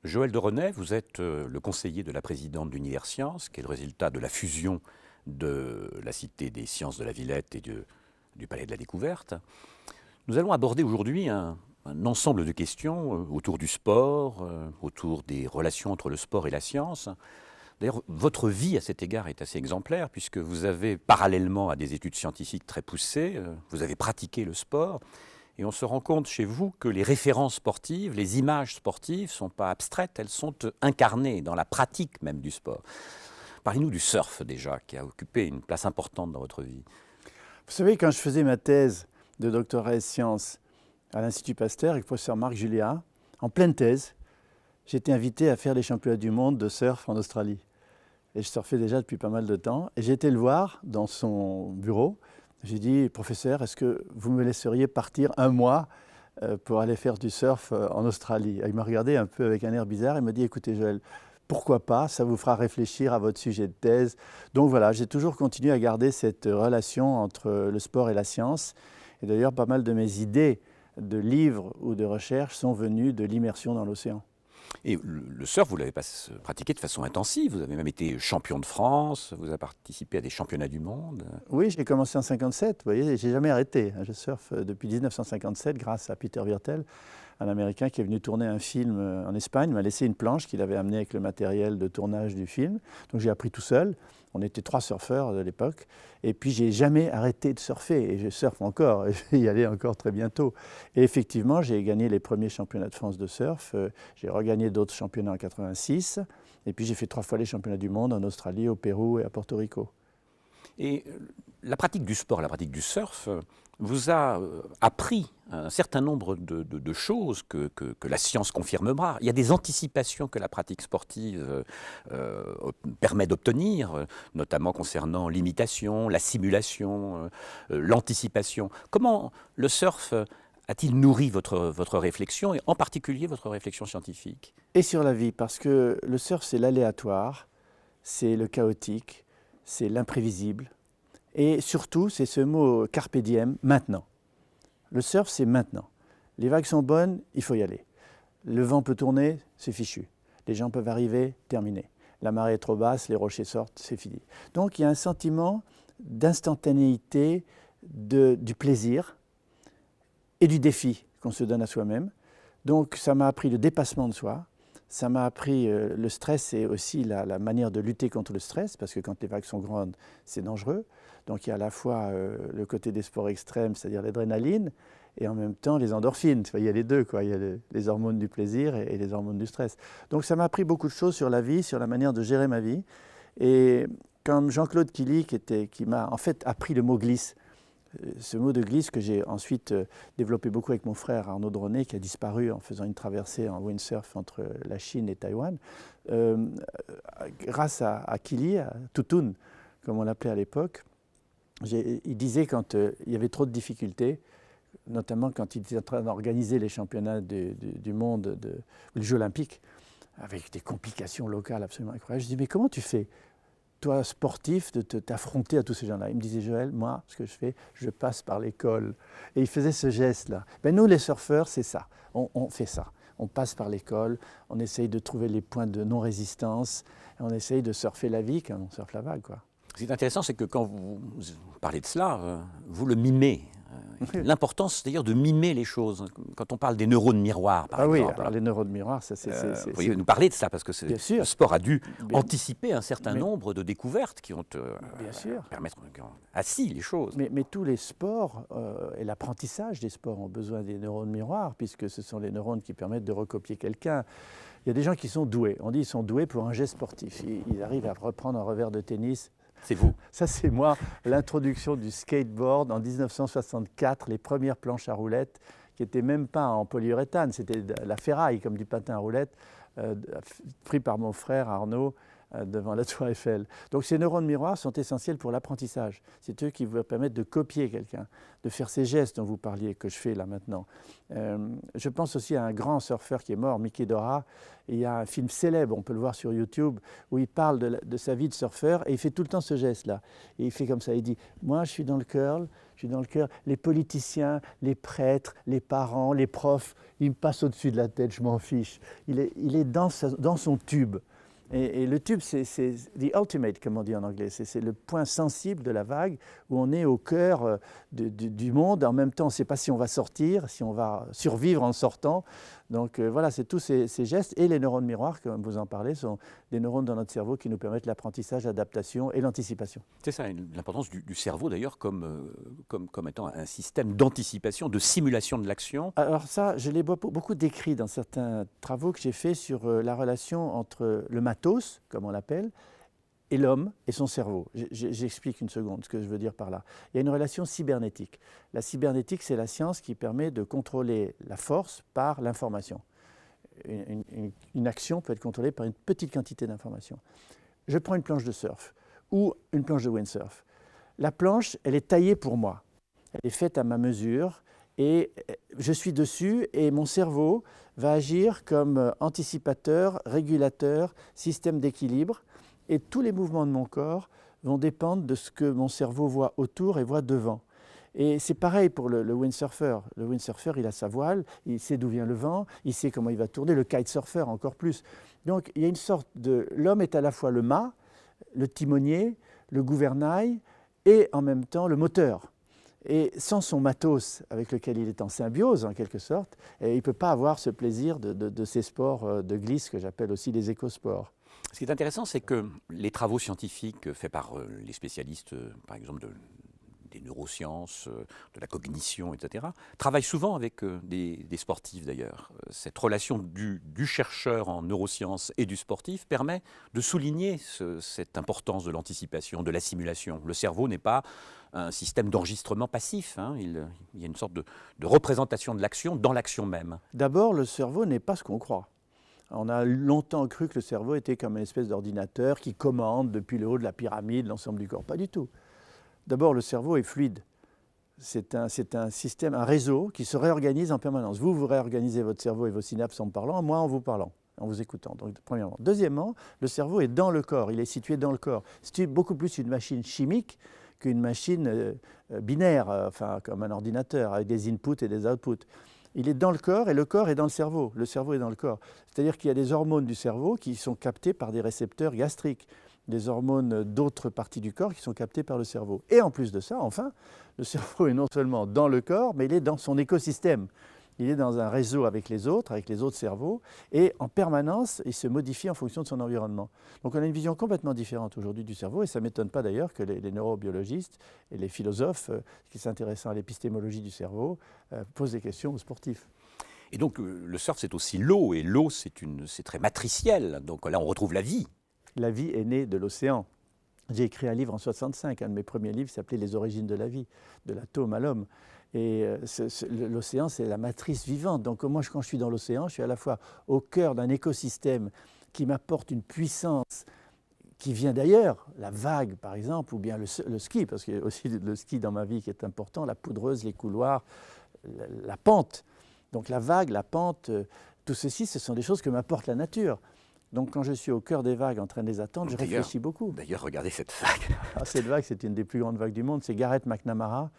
Joël de Renet, vous êtes le conseiller de la présidente d'Univers-Sciences, qui est le résultat de la fusion de la Cité des Sciences de la Villette et du Palais de la Découverte. Nous allons aborder aujourd'hui un ensemble de questions autour du sport, autour des relations entre le sport et la science. D'ailleurs, votre vie à cet égard est assez exemplaire, puisque vous avez, parallèlement à des études scientifiques très poussées, vous avez pratiqué le sport. Et on se rend compte chez vous que les références sportives, les images sportives ne sont pas abstraites, elles sont incarnées dans la pratique même du sport. Parlez-nous du surf déjà, qui a occupé une place importante dans votre vie. Vous savez, quand je faisais ma thèse de doctorat en sciences à l'Institut Pasteur avec le professeur Marc Julia, en pleine thèse, j'étais invité à faire les championnats du monde de surf en Australie. Et je surfais déjà depuis pas mal de temps. Et j'ai été le voir dans son bureau. J'ai dit, professeur, est-ce que vous me laisseriez partir un mois pour aller faire du surf en Australie? Il m'a regardé un peu avec un air bizarre et m'a dit, écoutez Joël, pourquoi pas, ça vous fera réfléchir à votre sujet de thèse. Donc voilà, j'ai toujours continué à garder cette relation entre le sport et la science. Et d'ailleurs, pas mal de mes idées de livres ou de recherches sont venues de l'immersion dans l'océan. Et le surf, vous l'avez pratiqué de façon intensive. Vous avez même été champion de France, vous avez participé à des championnats du monde. Oui, j'ai commencé en 57, vous voyez, j'ai jamais arrêté. Je surfe depuis 1957 grâce à Peter Wirtel, un Américain qui est venu tourner un film en Espagne, m'a laissé une planche qu'il avait amenée avec le matériel de tournage du film. Donc j'ai appris tout seul. On était 3 surfeurs de l'époque. Et puis j'ai jamais arrêté de surfer. Et je surfe encore. Et je vais y aller encore très bientôt. Et effectivement, j'ai gagné les premiers championnats de France de surf. J'ai regagné d'autres championnats en 86. Et puis j'ai fait 3 fois les championnats du monde en Australie, au Pérou et à Porto Rico. Et la pratique du sport, la pratique du surf, vous a appris un certain nombre de choses que la science confirmera. Il y a des anticipations que la pratique sportive permet d'obtenir, notamment concernant l'imitation, la simulation, l'anticipation. Comment le surf a-t-il nourri votre réflexion, et en particulier votre réflexion scientifique? Et sur la vie, parce que le surf, c'est l'aléatoire, c'est le chaotique, c'est l'imprévisible. Et surtout, c'est ce mot carpe diem, maintenant. Le surf, c'est maintenant. Les vagues sont bonnes, il faut y aller. Le vent peut tourner, c'est fichu. Les gens peuvent arriver, terminé. La marée est trop basse, les rochers sortent, c'est fini. Donc il y a un sentiment d'instantanéité, du plaisir et du défi qu'on se donne à soi-même. Donc ça m'a appris le dépassement de soi. Ça m'a appris le stress et aussi la manière de lutter contre le stress, parce que quand les vagues sont grandes, c'est dangereux. Donc il y a à la fois le côté des sports extrêmes, c'est-à-dire l'adrénaline, et en même temps les endorphines. Il y a les deux, quoi. Il y a les hormones du plaisir et les hormones du stress. Donc ça m'a appris beaucoup de choses sur la vie, sur la manière de gérer ma vie. Et comme Jean-Claude Killy, qui m'a en fait appris le mot glisse, ce mot de glisse que j'ai ensuite développé beaucoup avec mon frère Arnaud de Renet, qui a disparu en faisant une traversée en windsurf entre la Chine et Taïwan. Grâce à Killy, à Toutoun, comme on l'appelait à l'époque, il disait quand il y avait trop de difficultés, notamment quand il était en train d'organiser les championnats du monde, les Jeux olympiques, avec des complications locales absolument incroyables. Je dis, mais comment tu fais, toi, sportif, de t'affronter à tous ces gens-là? Il me disait, Joël, moi, ce que je fais, je passe par l'école. Et il faisait ce geste-là. Ben, nous, les surfeurs, c'est ça. On fait ça. On passe par l'école, on essaye de trouver les points de non-résistance, et on essaye de surfer la vie comme on surfe la vague, quoi. Ce qui est intéressant, c'est que quand vous parlez de cela, vous le mimez. L'importance, d'ailleurs, de mimer les choses. Quand on parle des neurones miroirs, par exemple. Oui, alors les neurones miroirs, ça c'est... Vous pouvez nous parler de ça, parce que le sport a dû anticiper un certain nombre de découvertes qui ont permettre assis les choses. Mais tous les sports et l'apprentissage des sports ont besoin des neurones miroirs, puisque ce sont les neurones qui permettent de recopier quelqu'un. Il y a des gens qui sont doués. On dit qu'ils sont doués pour un geste sportif. Ils arrivent à reprendre un revers de tennis. C'est vous. Ça, c'est moi, l'introduction du skateboard en 1964, les premières planches à roulettes, qui n'étaient même pas en polyuréthane, c'était de la ferraille, comme du patin à roulettes, pris par mon frère Arnaud devant la tour Eiffel. Donc ces neurones miroirs sont essentiels pour l'apprentissage. C'est eux qui vous permettent de copier quelqu'un, de faire ces gestes dont vous parliez, que je fais là maintenant. Je pense aussi à un grand surfeur qui est mort, Mickey Dora. Et il y a un film célèbre, on peut le voir sur YouTube, où il parle de sa vie de surfeur et il fait tout le temps ce geste-là. Et il fait comme ça, il dit « Moi, je suis dans le curl, les politiciens, les prêtres, les parents, les profs, ils me passent au-dessus de la tête, je m'en fiche. » Il est dans son tube. Et le tube, c'est the ultimate, comme on dit en anglais. C'est le point sensible de la vague où on est au cœur du monde. En même temps, on ne sait pas si on va sortir, si on va survivre en sortant. Donc voilà, c'est tous ces gestes. Et les neurones miroirs, comme vous en parlez, sont des neurones dans notre cerveau qui nous permettent l'apprentissage, l'adaptation et l'anticipation. C'est ça, l'importance du cerveau d'ailleurs comme étant un système d'anticipation, de simulation de l'action. Alors ça, je l'ai beaucoup décrit dans certains travaux que j'ai faits sur la relation entre le matos, comme on l'appelle, et l'homme et son cerveau. J'explique une seconde ce que je veux dire par là. Il y a une relation cybernétique. La cybernétique, c'est la science qui permet de contrôler la force par l'information. Une action peut être contrôlée par une petite quantité d'informations. Je prends une planche de surf ou une planche de windsurf. La planche, elle est taillée pour moi. Elle est faite à ma mesure et je suis dessus et mon cerveau va agir comme anticipateur, régulateur, système d'équilibre. Et tous les mouvements de mon corps vont dépendre de ce que mon cerveau voit autour et voit devant. Et c'est pareil pour le windsurfer. Le windsurfer, il a sa voile, il sait d'où vient le vent, il sait comment il va tourner, le kitesurfer encore plus. Donc il y a une sorte de... L'homme est à la fois le mât, le timonier, le gouvernail et en même temps le moteur. Et sans son matos avec lequel il est en symbiose en quelque sorte, il ne peut pas avoir ce plaisir de ces sports de glisse que j'appelle aussi les écosports. Ce qui est intéressant, c'est que les travaux scientifiques faits par les spécialistes, par exemple des neurosciences, de la cognition, etc., travaillent souvent avec des sportifs d'ailleurs. Cette relation du chercheur en neurosciences et du sportif permet de souligner cette importance de l'anticipation, de la simulation. Le cerveau n'est pas un système d'enregistrement passif, hein. Il y a une sorte de représentation de l'action dans l'action même. D'abord, le cerveau n'est pas ce qu'on croit. On a longtemps cru que le cerveau était comme une espèce d'ordinateur qui commande depuis le haut de la pyramide l'ensemble du corps. Pas du tout. D'abord, le cerveau est fluide. C'est un système, un réseau qui se réorganise en permanence. Vous réorganisez votre cerveau et vos synapses en me parlant, moi en vous parlant, en vous écoutant. Donc, premièrement. Deuxièmement, le cerveau est dans le corps, il est situé dans le corps. C'est beaucoup plus une machine chimique qu'une machine binaire, enfin comme un ordinateur, avec des inputs et des outputs. Il est dans le corps et le corps est dans le cerveau. Le cerveau est dans le corps. C'est-à-dire qu'il y a des hormones du cerveau qui sont captées par des récepteurs gastriques, des hormones d'autres parties du corps qui sont captées par le cerveau. Et en plus de ça, enfin, le cerveau est non seulement dans le corps, mais il est dans son écosystème. Il est dans un réseau avec les autres cerveaux, et en permanence, il se modifie en fonction de son environnement. Donc on a une vision complètement différente aujourd'hui du cerveau, et ça ne m'étonne pas d'ailleurs que les neurobiologistes et les philosophes qui s'intéressent à l'épistémologie du cerveau posent des questions aux sportifs. Et donc le surf, c'est aussi l'eau, et l'eau, c'est très matriciel. Donc là, on retrouve la vie. La vie est née de l'océan. J'ai écrit un livre en 1965, un de mes premiers livres s'appelait « Les origines de la vie », de l'atome à l'homme. Et l'océan, c'est la matrice vivante. Donc moi, quand je suis dans l'océan, je suis à la fois au cœur d'un écosystème qui m'apporte une puissance qui vient d'ailleurs, la vague par exemple, ou bien le ski, parce qu'il y a aussi le ski dans ma vie qui est important, la poudreuse, les couloirs, la pente. Donc la vague, la pente, tout ceci, ce sont des choses que m'apporte la nature. Donc quand je suis au cœur des vagues en train de les attendre, je réfléchis beaucoup. D'ailleurs, regardez cette vague. Cette vague, c'est une des plus grandes vagues du monde. C'est Gareth McNamara,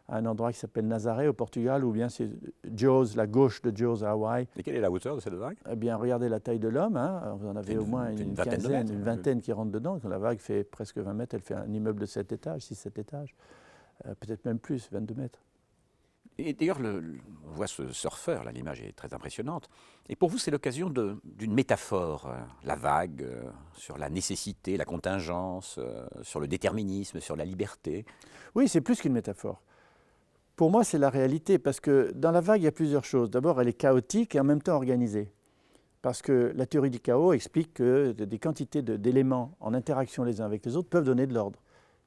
à un endroit qui s'appelle Nazaré au Portugal, ou bien c'est Jaws, la gauche de Jaws à Hawaï. Et quelle est la hauteur de cette vague? Eh bien, regardez la taille de l'homme. Hein. Vous en avez au moins une quinzaine, une vingtaine qui rentrent dedans. Quand la vague fait presque 20 mètres, elle fait un immeuble de 7 étages, 6-7 étages. Peut-être même plus, 22 mètres. Et d'ailleurs, on voit ce surfeur, là, l'image est très impressionnante. Et pour vous, c'est l'occasion d'une métaphore, la vague, sur la nécessité, la contingence, sur le déterminisme, sur la liberté. Oui, c'est plus qu'une métaphore. Pour moi, c'est la réalité, parce que dans la vague, il y a plusieurs choses. D'abord, elle est chaotique et en même temps organisée. Parce que la théorie du chaos explique que des quantités d'éléments en interaction les uns avec les autres peuvent donner de l'ordre.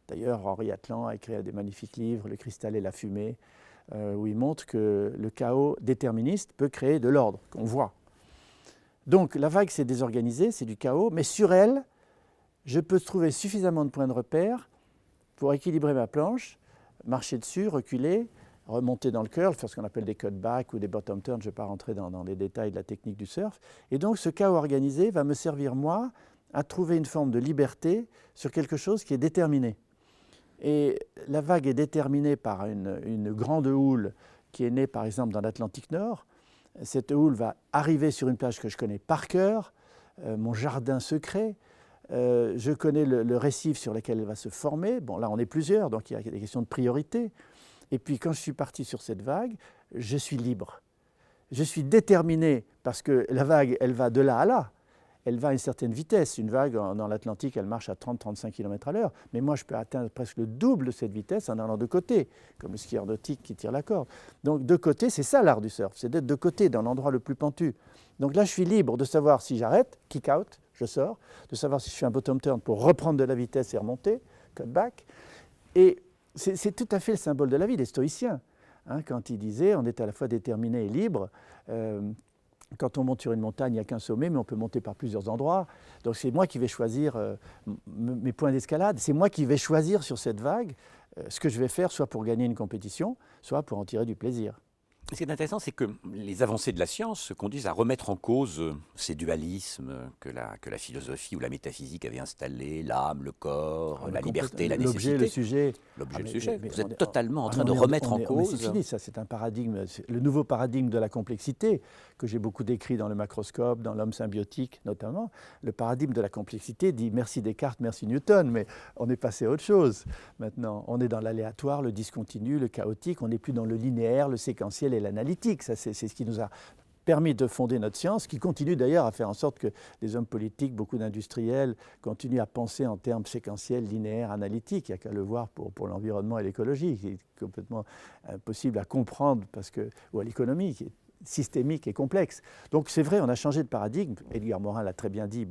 D'ailleurs, Henri Atlan a écrit des magnifiques livres, Le cristal et la fumée, où il montre que le chaos déterministe peut créer de l'ordre, qu'on voit. Donc la vague, c'est désorganisé, c'est du chaos, mais sur elle, je peux trouver suffisamment de points de repère pour équilibrer ma planche, marcher dessus, reculer, remonter dans le curl, faire ce qu'on appelle des cutbacks ou des bottom turns, je ne vais pas rentrer dans les détails de la technique du surf. Et donc ce chaos organisé va me servir, moi, à trouver une forme de liberté sur quelque chose qui est déterminé. Et la vague est déterminée par une grande houle qui est née par exemple dans l'Atlantique Nord. Cette houle va arriver sur une plage que je connais par cœur, mon jardin secret. Je connais le récif sur lequel elle va se former. Bon, là on est plusieurs, donc il y a des questions de priorité. Et puis quand je suis parti sur cette vague, je suis libre. Je suis déterminé parce que la vague, elle va de là à là. Elle va à une certaine vitesse. Une vague dans l'Atlantique, elle marche à 30-35 km à l'heure. Mais moi, je peux atteindre presque le double de cette vitesse en allant de côté, comme le skieur nautique qui tire la corde. Donc de côté, c'est ça l'art du surf, c'est d'être de côté dans l'endroit le plus pentu. Donc là, je suis libre de savoir si j'arrête, kick out, je sors, de savoir si je fais un bottom turn pour reprendre de la vitesse et remonter, cut back. Et c'est tout à fait le symbole de la vie des stoïciens. Hein, quand ils disaient on est à la fois déterminé et libre. Quand on monte sur une montagne, il n'y a qu'un sommet, mais on peut monter par plusieurs endroits. Donc c'est moi qui vais choisir mes points d'escalade. C'est moi qui vais choisir sur cette vague ce que je vais faire, soit pour gagner une compétition, soit pour en tirer du plaisir. Ce qui est intéressant, c'est que les avancées de la science se conduisent à remettre en cause ces dualismes que la philosophie ou la métaphysique avait installés, l'âme, le corps, la liberté, la nécessité. L'objet, le sujet. L'objet, le sujet. Vous êtes totalement en train de remettre en cause. C'est fini, ça, c'est un paradigme, le nouveau paradigme de la complexité, que j'ai beaucoup décrit dans le macroscope, dans l'homme symbiotique notamment. Le paradigme de la complexité dit merci Descartes, merci Newton, mais on est passé à autre chose. Maintenant, on est dans l'aléatoire, le discontinu, le chaotique, on n'est plus dans le linéaire, le séquentiel et l'analytique. Ça, c'est ce qui nous a permis de fonder notre science, qui continue d'ailleurs à faire en sorte que les hommes politiques, beaucoup d'industriels, continuent à penser en termes séquentiels, linéaires, analytiques. Il n'y a qu'à le voir pour l'environnement et l'écologie, qui est complètement impossible à comprendre, ou à l'économie, qui est systémique et complexe. Donc c'est vrai, on a changé de paradigme. Edgar Morin l'a très bien dit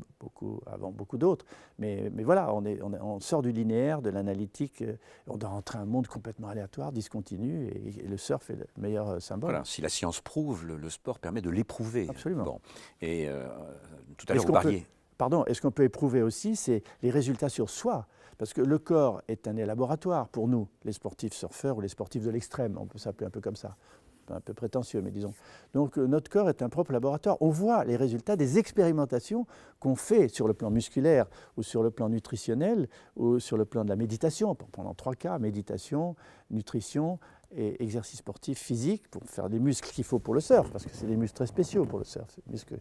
avant beaucoup d'autres. Mais voilà, on sort du linéaire, de l'analytique. On doit rentrer un monde complètement aléatoire, discontinu, et le surf est le meilleur symbole. Voilà, si la science prouve, le sport permet de l'éprouver. Absolument. Bon. Et tout à l'heure, vous parliez. Et ce qu'on peut éprouver aussi, c'est les résultats sur soi. Parce que le corps est un laboratoire pour nous, les sportifs surfeurs ou les sportifs de l'extrême, on peut s'appeler un peu comme ça. Un peu prétentieux, mais disons. Donc notre corps est un propre laboratoire. On voit les résultats des expérimentations qu'on fait sur le plan musculaire ou sur le plan nutritionnel ou sur le plan de la méditation. Pendant 3 cas, méditation, nutrition et exercice sportif physique pour faire les muscles qu'il faut pour le surf, parce que c'est des muscles très spéciaux pour le surf. C'est des muscles,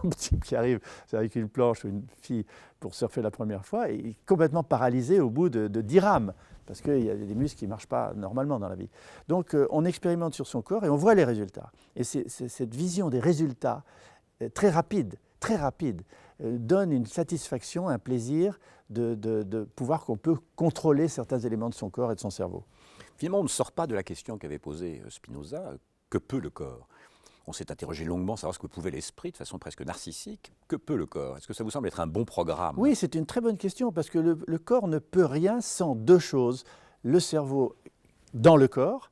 un type qui arrive avec une planche ou une fille pour surfer la première fois et il est complètement paralysé au bout de 10 rames. Parce qu'il y a des muscles qui ne marchent pas normalement dans la vie. Donc on expérimente sur son corps et on voit les résultats. Et cette vision des résultats très rapide, donne une satisfaction, un plaisir de pouvoir qu'on peut contrôler certains éléments de son corps et de son cerveau. Finalement, on ne sort pas de la question qu'avait posée Spinoza, que peut le corps ? On s'est interrogé longuement, savoir ce que pouvait l'esprit, de façon presque narcissique. Que peut le corps ? Est-ce que ça vous semble être un bon programme ? Oui, c'est une très bonne question, parce que le corps ne peut rien sans 2 choses. Le cerveau dans le corps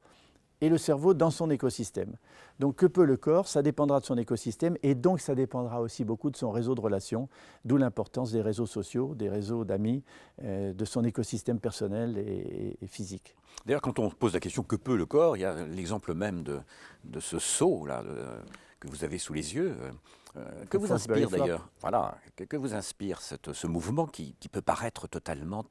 et le cerveau dans son écosystème. Donc que peut le corps ? Ça dépendra de son écosystème et donc ça dépendra aussi beaucoup de son réseau de relations, d'où l'importance des réseaux sociaux, des réseaux d'amis, de son écosystème personnel et physique. D'ailleurs, quand on pose la question « que peut le corps ?», il y a l'exemple même de ce seau là, que vous avez sous les yeux. Que vous inspire d'ailleurs, voilà, que vous inspire ce mouvement qui peut paraître totalement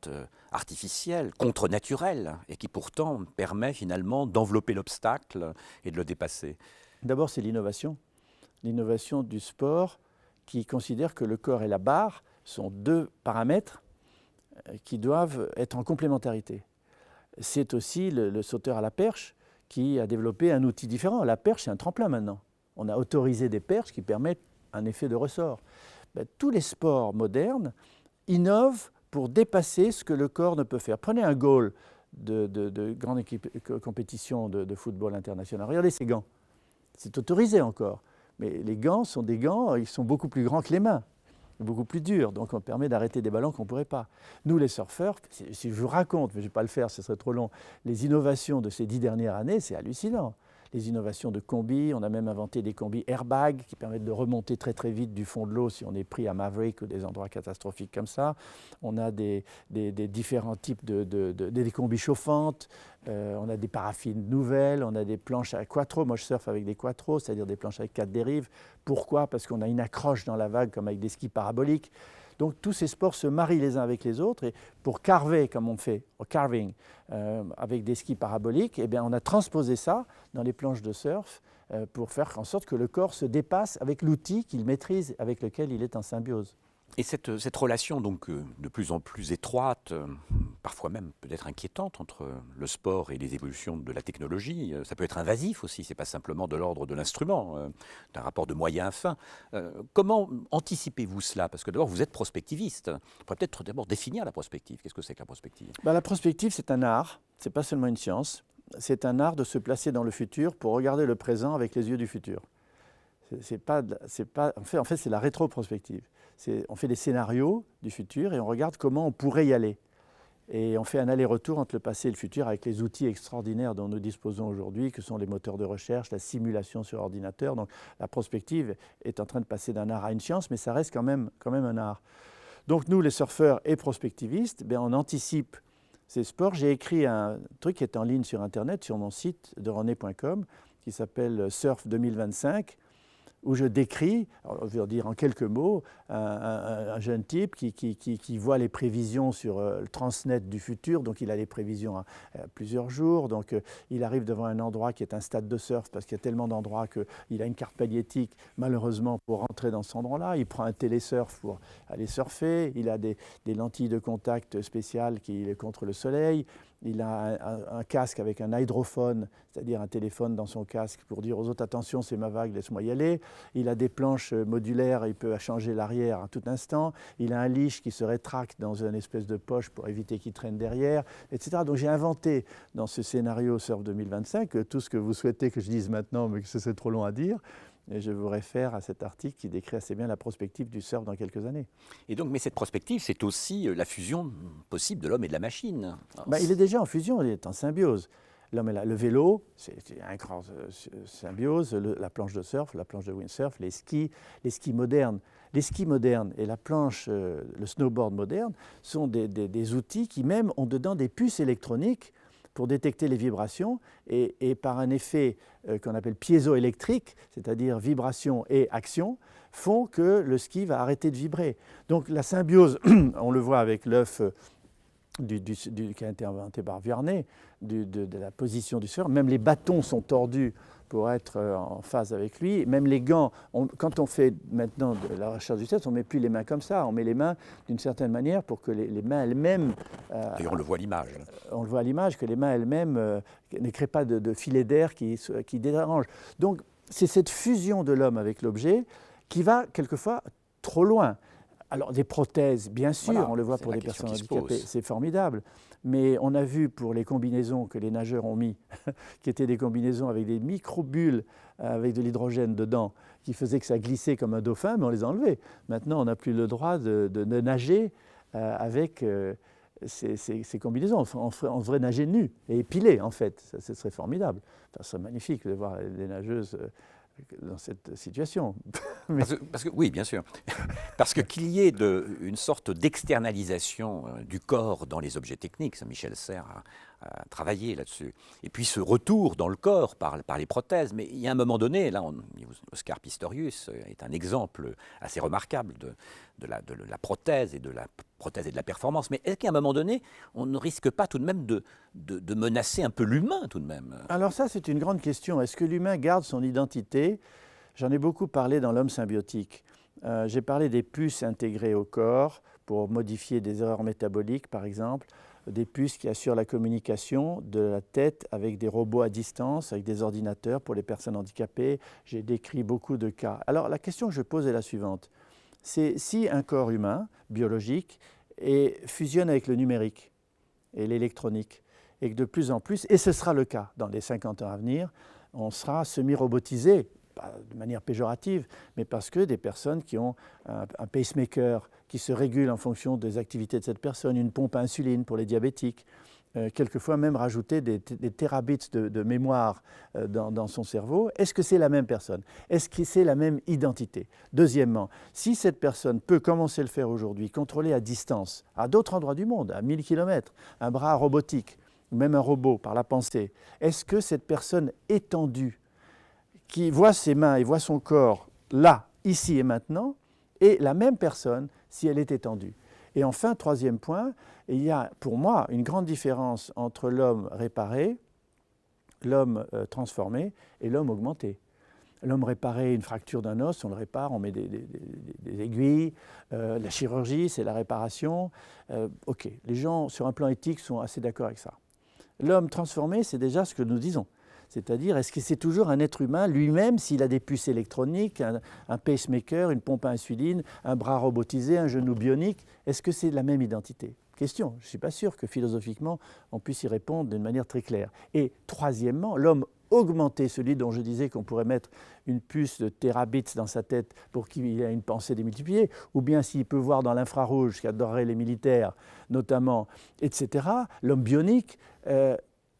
artificiel, contre-naturel, et qui pourtant permet finalement d'envelopper l'obstacle et de le dépasser? D'abord, c'est l'innovation du sport qui considère que le corps et la barre sont 2 paramètres qui doivent être en complémentarité. C'est aussi le sauteur à la perche qui a développé un outil différent. La perche, c'est un tremplin maintenant. On a autorisé des perches qui permettent un effet de ressort. Tous les sports modernes innovent pour dépasser ce que le corps ne peut faire. Prenez un goal de grande compétition de football international. Regardez ces gants. C'est autorisé encore. Mais les gants sont des gants, ils sont beaucoup plus grands que les mains, beaucoup plus durs. Donc on permet d'arrêter des ballons qu'on ne pourrait pas. Nous, les surfeurs, si je vous raconte, mais je ne vais pas le faire, ce serait trop long, les innovations de ces 10 dernières années, c'est hallucinant. les innovations de combis. On a même inventé des combis airbags qui permettent de remonter très très vite du fond de l'eau si on est pris à Maverick ou des endroits catastrophiques comme ça. On a des différents types des combis chauffantes. On a des paraffines nouvelles, on a des planches à quattro. Moi, je surfe avec des quattro, c'est-à-dire des planches avec 4 dérives. Pourquoi? Parce qu'on a une accroche dans la vague comme avec des skis paraboliques. Donc, tous ces sports se marient les uns avec les autres. Et pour carver, comme on fait, au carving, avec des skis paraboliques, eh bien, on a transposé ça dans les planches de surf pour faire en sorte que le corps se dépasse avec l'outil qu'il maîtrise, avec lequel il est en symbiose. Et cette relation donc de plus en plus étroite, parfois même peut-être inquiétante entre le sport et les évolutions de la technologie, ça peut être invasif aussi, c'est pas simplement de l'ordre de l'instrument, d'un rapport de moyens à fin. Comment anticipez-vous cela? Parce que d'abord vous êtes prospectiviste. On pourrait peut-être d'abord définir la prospective. Qu'est-ce que c'est que la prospective? La prospective, c'est un art, c'est pas seulement une science, c'est un art de se placer dans le futur pour regarder le présent avec les yeux du futur. En fait, c'est la rétroprospective. On fait des scénarios du futur et on regarde comment on pourrait y aller. Et on fait un aller-retour entre le passé et le futur avec les outils extraordinaires dont nous disposons aujourd'hui, que sont les moteurs de recherche, la simulation sur ordinateur. Donc la prospective est en train de passer d'un art à une science, mais ça reste quand même un art. Donc nous, les surfeurs et prospectivistes, on anticipe ces sports. J'ai écrit un truc qui est en ligne sur Internet, sur mon site de rené.com, qui s'appelle Surf 2025, où je décris, alors je vais dire en quelques mots, un jeune type qui voit les prévisions sur le Transnet du futur, donc il a les prévisions à plusieurs jours, donc il arrive devant un endroit qui est un stade de surf, parce qu'il y a tellement d'endroits qu'il a une carte magnétique, malheureusement, pour rentrer dans cet endroit-là. Il prend un télésurf pour aller surfer, il a des lentilles de contact spéciales contre le soleil. Il a un casque avec un hydrophone, c'est-à-dire un téléphone dans son casque pour dire aux autres « attention, c'est ma vague, laisse-moi y aller ». Il a des planches modulaires, il peut changer l'arrière à tout instant. Il a un leash qui se rétracte dans une espèce de poche pour éviter qu'il traîne derrière, etc. Donc j'ai inventé dans ce scénario Surf 2025 tout ce que vous souhaitez que je dise maintenant, mais que c'est trop long à dire. Et je vous réfère à cet article qui décrit assez bien la prospective du surf dans quelques années. Et donc, mais cette prospective, c'est aussi la fusion possible de l'homme et de la machine. Il est déjà en fusion, il est en symbiose. Le vélo, c'est un grand symbiose, la planche de surf, la planche de windsurf, les skis modernes. Les skis modernes et la planche, le snowboard moderne, sont des outils qui même ont dedans des puces électroniques pour détecter les vibrations et par un effet qu'on appelle piézoélectrique, c'est-à-dire vibration et action, font que le ski va arrêter de vibrer. Donc la symbiose, on le voit avec l'œuf qui a été inventé par Viernet, de la position du surf. Même les bâtons sont tordus pour être en phase avec lui. Même les gants, quand on fait maintenant de la recherche du surf, on ne met plus les mains comme ça, on met les mains d'une certaine manière pour que les mains elles-mêmes... Et on le voit à l'image. On le voit à l'image, que les mains elles-mêmes ne créent pas de filet d'air qui dérangent. Donc c'est cette fusion de l'homme avec l'objet qui va quelquefois trop loin. Alors des prothèses, bien sûr, voilà, on le voit pour les personnes handicapées, c'est formidable. Mais on a vu pour les combinaisons que les nageurs ont mis, qui étaient des combinaisons avec des micro-bulles avec de l'hydrogène dedans, qui faisaient que ça glissait comme un dauphin, mais on les a enlevés. Maintenant, on n'a plus le droit de nager avec ces combinaisons. On devrait nager nu et épilé, en fait. Ça, ce serait formidable. Enfin, ce serait magnifique de voir les nageuses dans cette situation. Parce que, oui, bien sûr. Parce que qu'il y ait une sorte d'externalisation du corps dans les objets techniques, ça Michel Serres a travaillé là-dessus. Et puis ce retour dans le corps par les prothèses. Mais il y a un moment donné, là, Oscar Pistorius est un exemple assez remarquable de la prothèse et de la performance. Mais est-ce qu'à un moment donné, on ne risque pas tout de même de menacer un peu l'humain tout de même? Alors ça, c'est une grande question. Est-ce que l'humain garde son identité? J'en ai beaucoup parlé dans l'homme symbiotique. J'ai parlé des puces intégrées au corps pour modifier des erreurs métaboliques, par exemple, des puces qui assurent la communication de la tête avec des robots à distance, avec des ordinateurs pour les personnes handicapées. J'ai décrit beaucoup de cas. Alors la question que je pose est la suivante. C'est si un corps humain, biologique, fusionne avec le numérique et l'électronique, et que de plus en plus, et ce sera le cas dans les 50 ans à venir, on sera semi-robotisé, pas de manière péjorative, mais parce que des personnes qui ont un pacemaker qui se régule en fonction des activités de cette personne, une pompe à insuline pour les diabétiques, quelquefois même rajouter des terabits de mémoire dans son cerveau. Est-ce que c'est la même personne? Est-ce que c'est la même identité? Deuxièmement, si cette personne peut commencer à le faire aujourd'hui, contrôler à distance, à d'autres endroits du monde, à 1000 km, un bras robotique, ou même un robot par la pensée, est-ce que cette personne étendue, qui voit ses mains et voit son corps là, ici et maintenant, est la même personne si elle est étendue? Et enfin, troisième point, il y a pour moi une grande différence entre l'homme réparé, l'homme transformé et l'homme augmenté. L'homme réparé, une fracture d'un os, on le répare, on met des aiguilles. La chirurgie, c'est la réparation. Ok, les gens sur un plan éthique sont assez d'accord avec ça. L'homme transformé, c'est déjà ce que nous disons. C'est-à-dire, est-ce que c'est toujours un être humain lui-même s'il a des puces électroniques, un pacemaker, une pompe à insuline, un bras robotisé, un genou bionique? Est-ce que c'est la même identité? Question, je ne suis pas sûr que philosophiquement on puisse y répondre d'une manière très claire. Et troisièmement, l'homme augmenté, celui dont je disais qu'on pourrait mettre une puce de terabits dans sa tête pour qu'il ait une pensée démultipliée, ou bien s'il peut voir dans l'infrarouge, ce qu'adoreraient les militaires notamment, etc., l'homme bionique,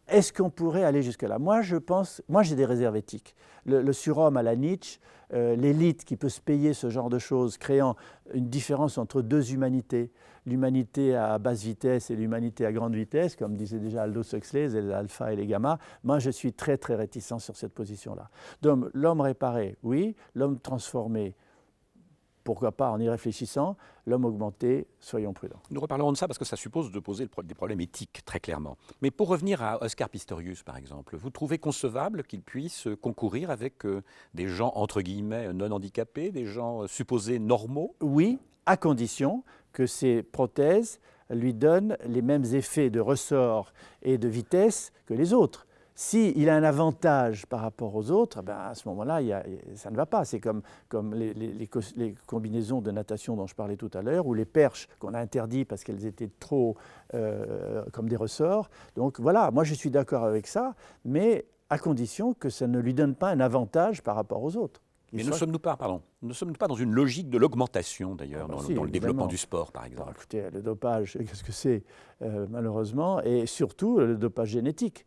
est-ce qu'on pourrait aller jusque-là? Moi, j'ai des réserves éthiques. Le surhomme à la Nietzsche, l'élite qui peut se payer ce genre de choses, créant une différence entre deux humanités, l'humanité à basse vitesse et l'humanité à grande vitesse, comme disait déjà Aldous Huxley, les alpha et les gamma. Moi, je suis très, très réticent sur cette position-là. Donc, l'homme réparé, oui. L'homme transformé, pourquoi pas en y réfléchissant. L'homme augmenté, soyons prudents. Nous reparlerons de ça parce que ça suppose de poser des problèmes éthiques, très clairement. Mais pour revenir à Oscar Pistorius, par exemple, vous trouvez concevable qu'il puisse concourir avec des gens, entre guillemets, non handicapés, des gens supposés normaux? Oui, à condition que ces prothèses lui donnent les mêmes effets de ressort et de vitesse que les autres. S'il a un avantage par rapport aux autres, ben à ce moment-là, ça ne va pas. C'est comme les combinaisons de natation dont je parlais tout à l'heure, ou les perches qu'on a interdites parce qu'elles étaient trop comme des ressorts. Donc voilà, moi je suis d'accord avec ça, mais à condition que ça ne lui donne pas un avantage par rapport aux autres. Mais ne sommes-nous pas dans une logique de l'augmentation, d'ailleurs, dans le développement du sport, par exemple? Alors, écoutez, le dopage, qu'est-ce que c'est, malheureusement, et surtout le dopage génétique.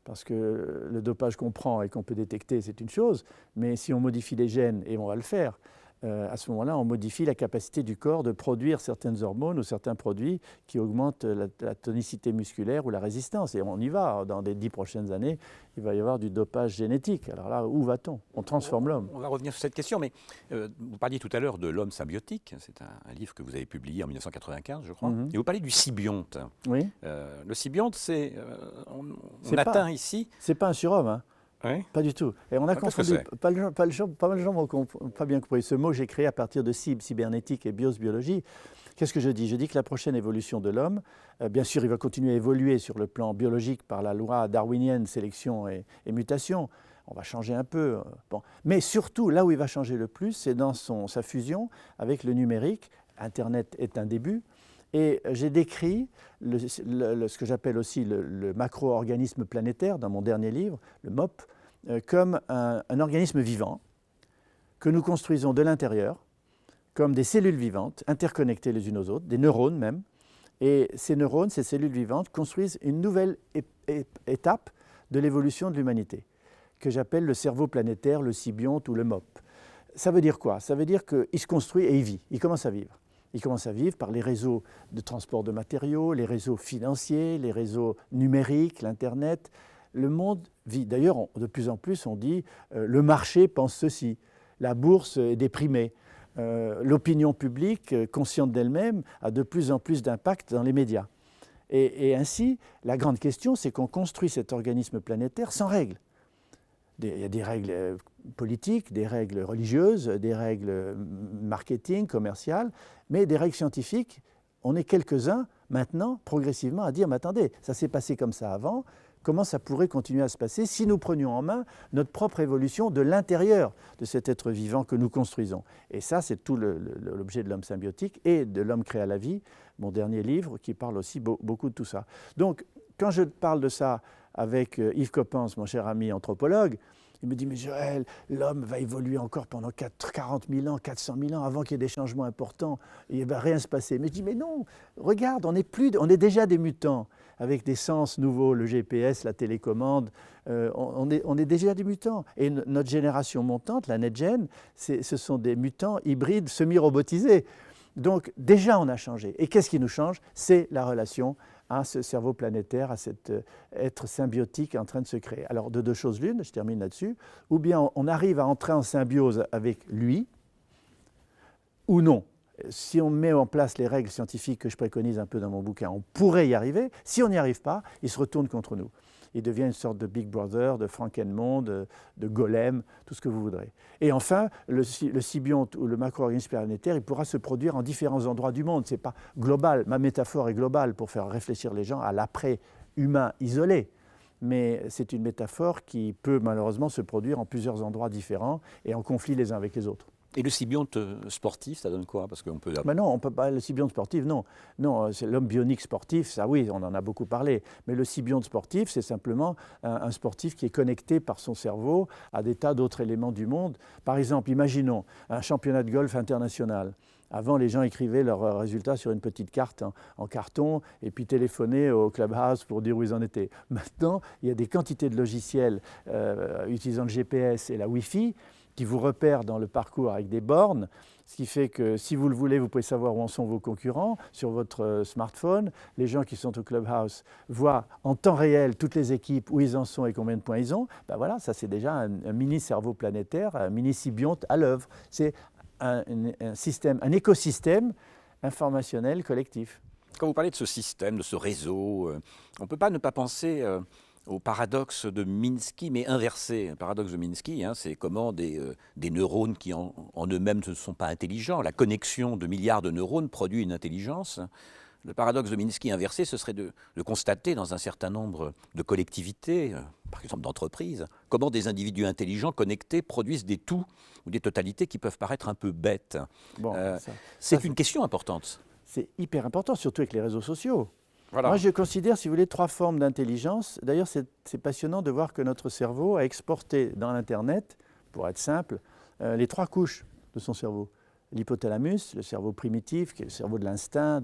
Parce que le dopage qu'on prend et qu'on peut détecter, c'est une chose, mais si on modifie les gènes, et on va le faire, à ce moment-là, on modifie la capacité du corps de produire certaines hormones ou certains produits qui augmentent la tonicité musculaire ou la résistance. Et on y va. Dans les 10 prochaines années, il va y avoir du dopage génétique. Alors là, où va-t-on? On transforme l'homme. On va revenir sur cette question, mais vous parliez tout à l'heure de l'homme symbiotique. C'est un livre que vous avez publié en 1995, je crois. Et vous parlez du sybionte. Oui. Le sybionte, c'est... on atteint ici... C'est pas un surhomme, hein. Oui. Pas du tout. Et on a confondu, pas mal de gens n'ont pas bien compris. Ce mot, j'ai créé à partir de cybernétique et biologie. Qu'est-ce que je dis? Je dis que la prochaine évolution de l'homme, bien sûr, il va continuer à évoluer sur le plan biologique par la loi darwinienne, sélection et mutation. On va changer un peu. Bon. Mais surtout, là où il va changer le plus, c'est dans sa fusion avec le numérique. Internet est un début. Et j'ai décrit ce que j'appelle aussi le macro-organisme planétaire dans mon dernier livre, le MOP, comme un organisme vivant que nous construisons de l'intérieur, comme des cellules vivantes, interconnectées les unes aux autres, des neurones même. Et ces neurones, ces cellules vivantes, construisent une nouvelle étape de l'évolution de l'humanité, que j'appelle le cerveau planétaire, le sybionte ou le MOP. Ça veut dire quoi? Ça veut dire qu'il se construit et il vit, il commence à vivre. Il commence à vivre par les réseaux de transport de matériaux, les réseaux financiers, les réseaux numériques, l'Internet. Le monde vit. D'ailleurs, de plus en plus, on dit le marché pense ceci, la bourse est déprimée, l'opinion publique, consciente d'elle-même, a de plus en plus d'impact dans les médias. Et ainsi, la grande question, c'est qu'on construit cet organisme planétaire sans règles. Il y a des règles politiques, des règles religieuses, des règles marketing, commerciales, mais des règles scientifiques, on est quelques-uns maintenant, progressivement, à dire, mais attendez, ça s'est passé comme ça avant, comment ça pourrait continuer à se passer si nous prenions en main notre propre évolution de l'intérieur de cet être vivant que nous construisons. Et ça, c'est tout l'objet de l'homme symbiotique et de l'homme créé à la vie, mon dernier livre, qui parle aussi beaucoup de tout ça. Donc, quand je parle de ça avec Yves Coppens, mon cher ami anthropologue, Il me dit, mais Joël, l'homme va évoluer encore pendant 40 000 ans, 400 000 ans, avant qu'il y ait des changements importants, il ne va rien se passer. Mais je dis, mais non, regarde, on est déjà des mutants, avec des sens nouveaux, le GPS, la télécommande, on est déjà des mutants. Et notre génération montante, la NetGen, ce sont des mutants hybrides semi-robotisés. Donc déjà on a changé. Et qu'est-ce qui nous change? C'est la relation à ce cerveau planétaire, à cet être symbiotique en train de se créer. Alors de deux choses l'une, je termine là-dessus, ou bien on arrive à entrer en symbiose avec lui, ou non. Si on met en place les règles scientifiques que je préconise un peu dans mon bouquin, on pourrait y arriver. Si on n'y arrive pas, il se retourne contre nous. Il devient une sorte de Big Brother, de Frankenmon, de Golem, tout ce que vous voudrez. Et enfin, le symbionte ou le macro-organisme planétaire, il pourra se produire en différents endroits du monde. Ce n'est pas global. Ma métaphore est globale pour faire réfléchir les gens à l'après-humain isolé. Mais c'est une métaphore qui peut malheureusement se produire en plusieurs endroits différents et en conflit les uns avec les autres. Et le symbionte sportif, ça donne quoi? Parce qu'on peut... Mais non, on peut pas. Le symbionte sportif, non. Non, c'est l'homme bionique sportif, ça oui, on en a beaucoup parlé. Mais le symbionte sportif, c'est simplement un sportif qui est connecté par son cerveau à des tas d'autres éléments du monde. Par exemple, imaginons un championnat de golf international. Avant, les gens écrivaient leurs résultats sur une petite carte en carton et puis téléphonaient au clubhouse pour dire où ils en étaient. Maintenant, il y a des quantités de logiciels utilisant le GPS et la Wi-Fi qui vous repèrent dans le parcours avec des bornes, ce qui fait que si vous le voulez, vous pouvez savoir où en sont vos concurrents sur votre smartphone. Les gens qui sont au Clubhouse voient en temps réel toutes les équipes, où ils en sont et combien de points ils ont. Ben voilà, ça c'est déjà un mini-cerveau planétaire, un mini-symbionte à l'œuvre. C'est un écosystème informationnel collectif. Quand vous parlez de ce système, de ce réseau, on ne peut pas ne pas penser au paradoxe de Minsky, mais inversé. Le paradoxe de Minsky, c'est comment des neurones qui en eux-mêmes ne sont pas intelligents, la connexion de milliards de neurones produit une intelligence. Le paradoxe de Minsky inversé, ce serait de constater dans un certain nombre de collectivités, par exemple d'entreprises, comment des individus intelligents connectés produisent des tout ou des totalités qui peuvent paraître un peu bêtes. Bon, c'est une question importante. C'est hyper important, surtout avec les réseaux sociaux. Voilà. Moi, je considère, si vous voulez, 3 formes d'intelligence. D'ailleurs, c'est passionnant de voir que notre cerveau a exporté dans l'Internet, pour être simple, les 3 couches de son cerveau. L'hypothalamus, le cerveau primitif, qui est le cerveau de l'instinct,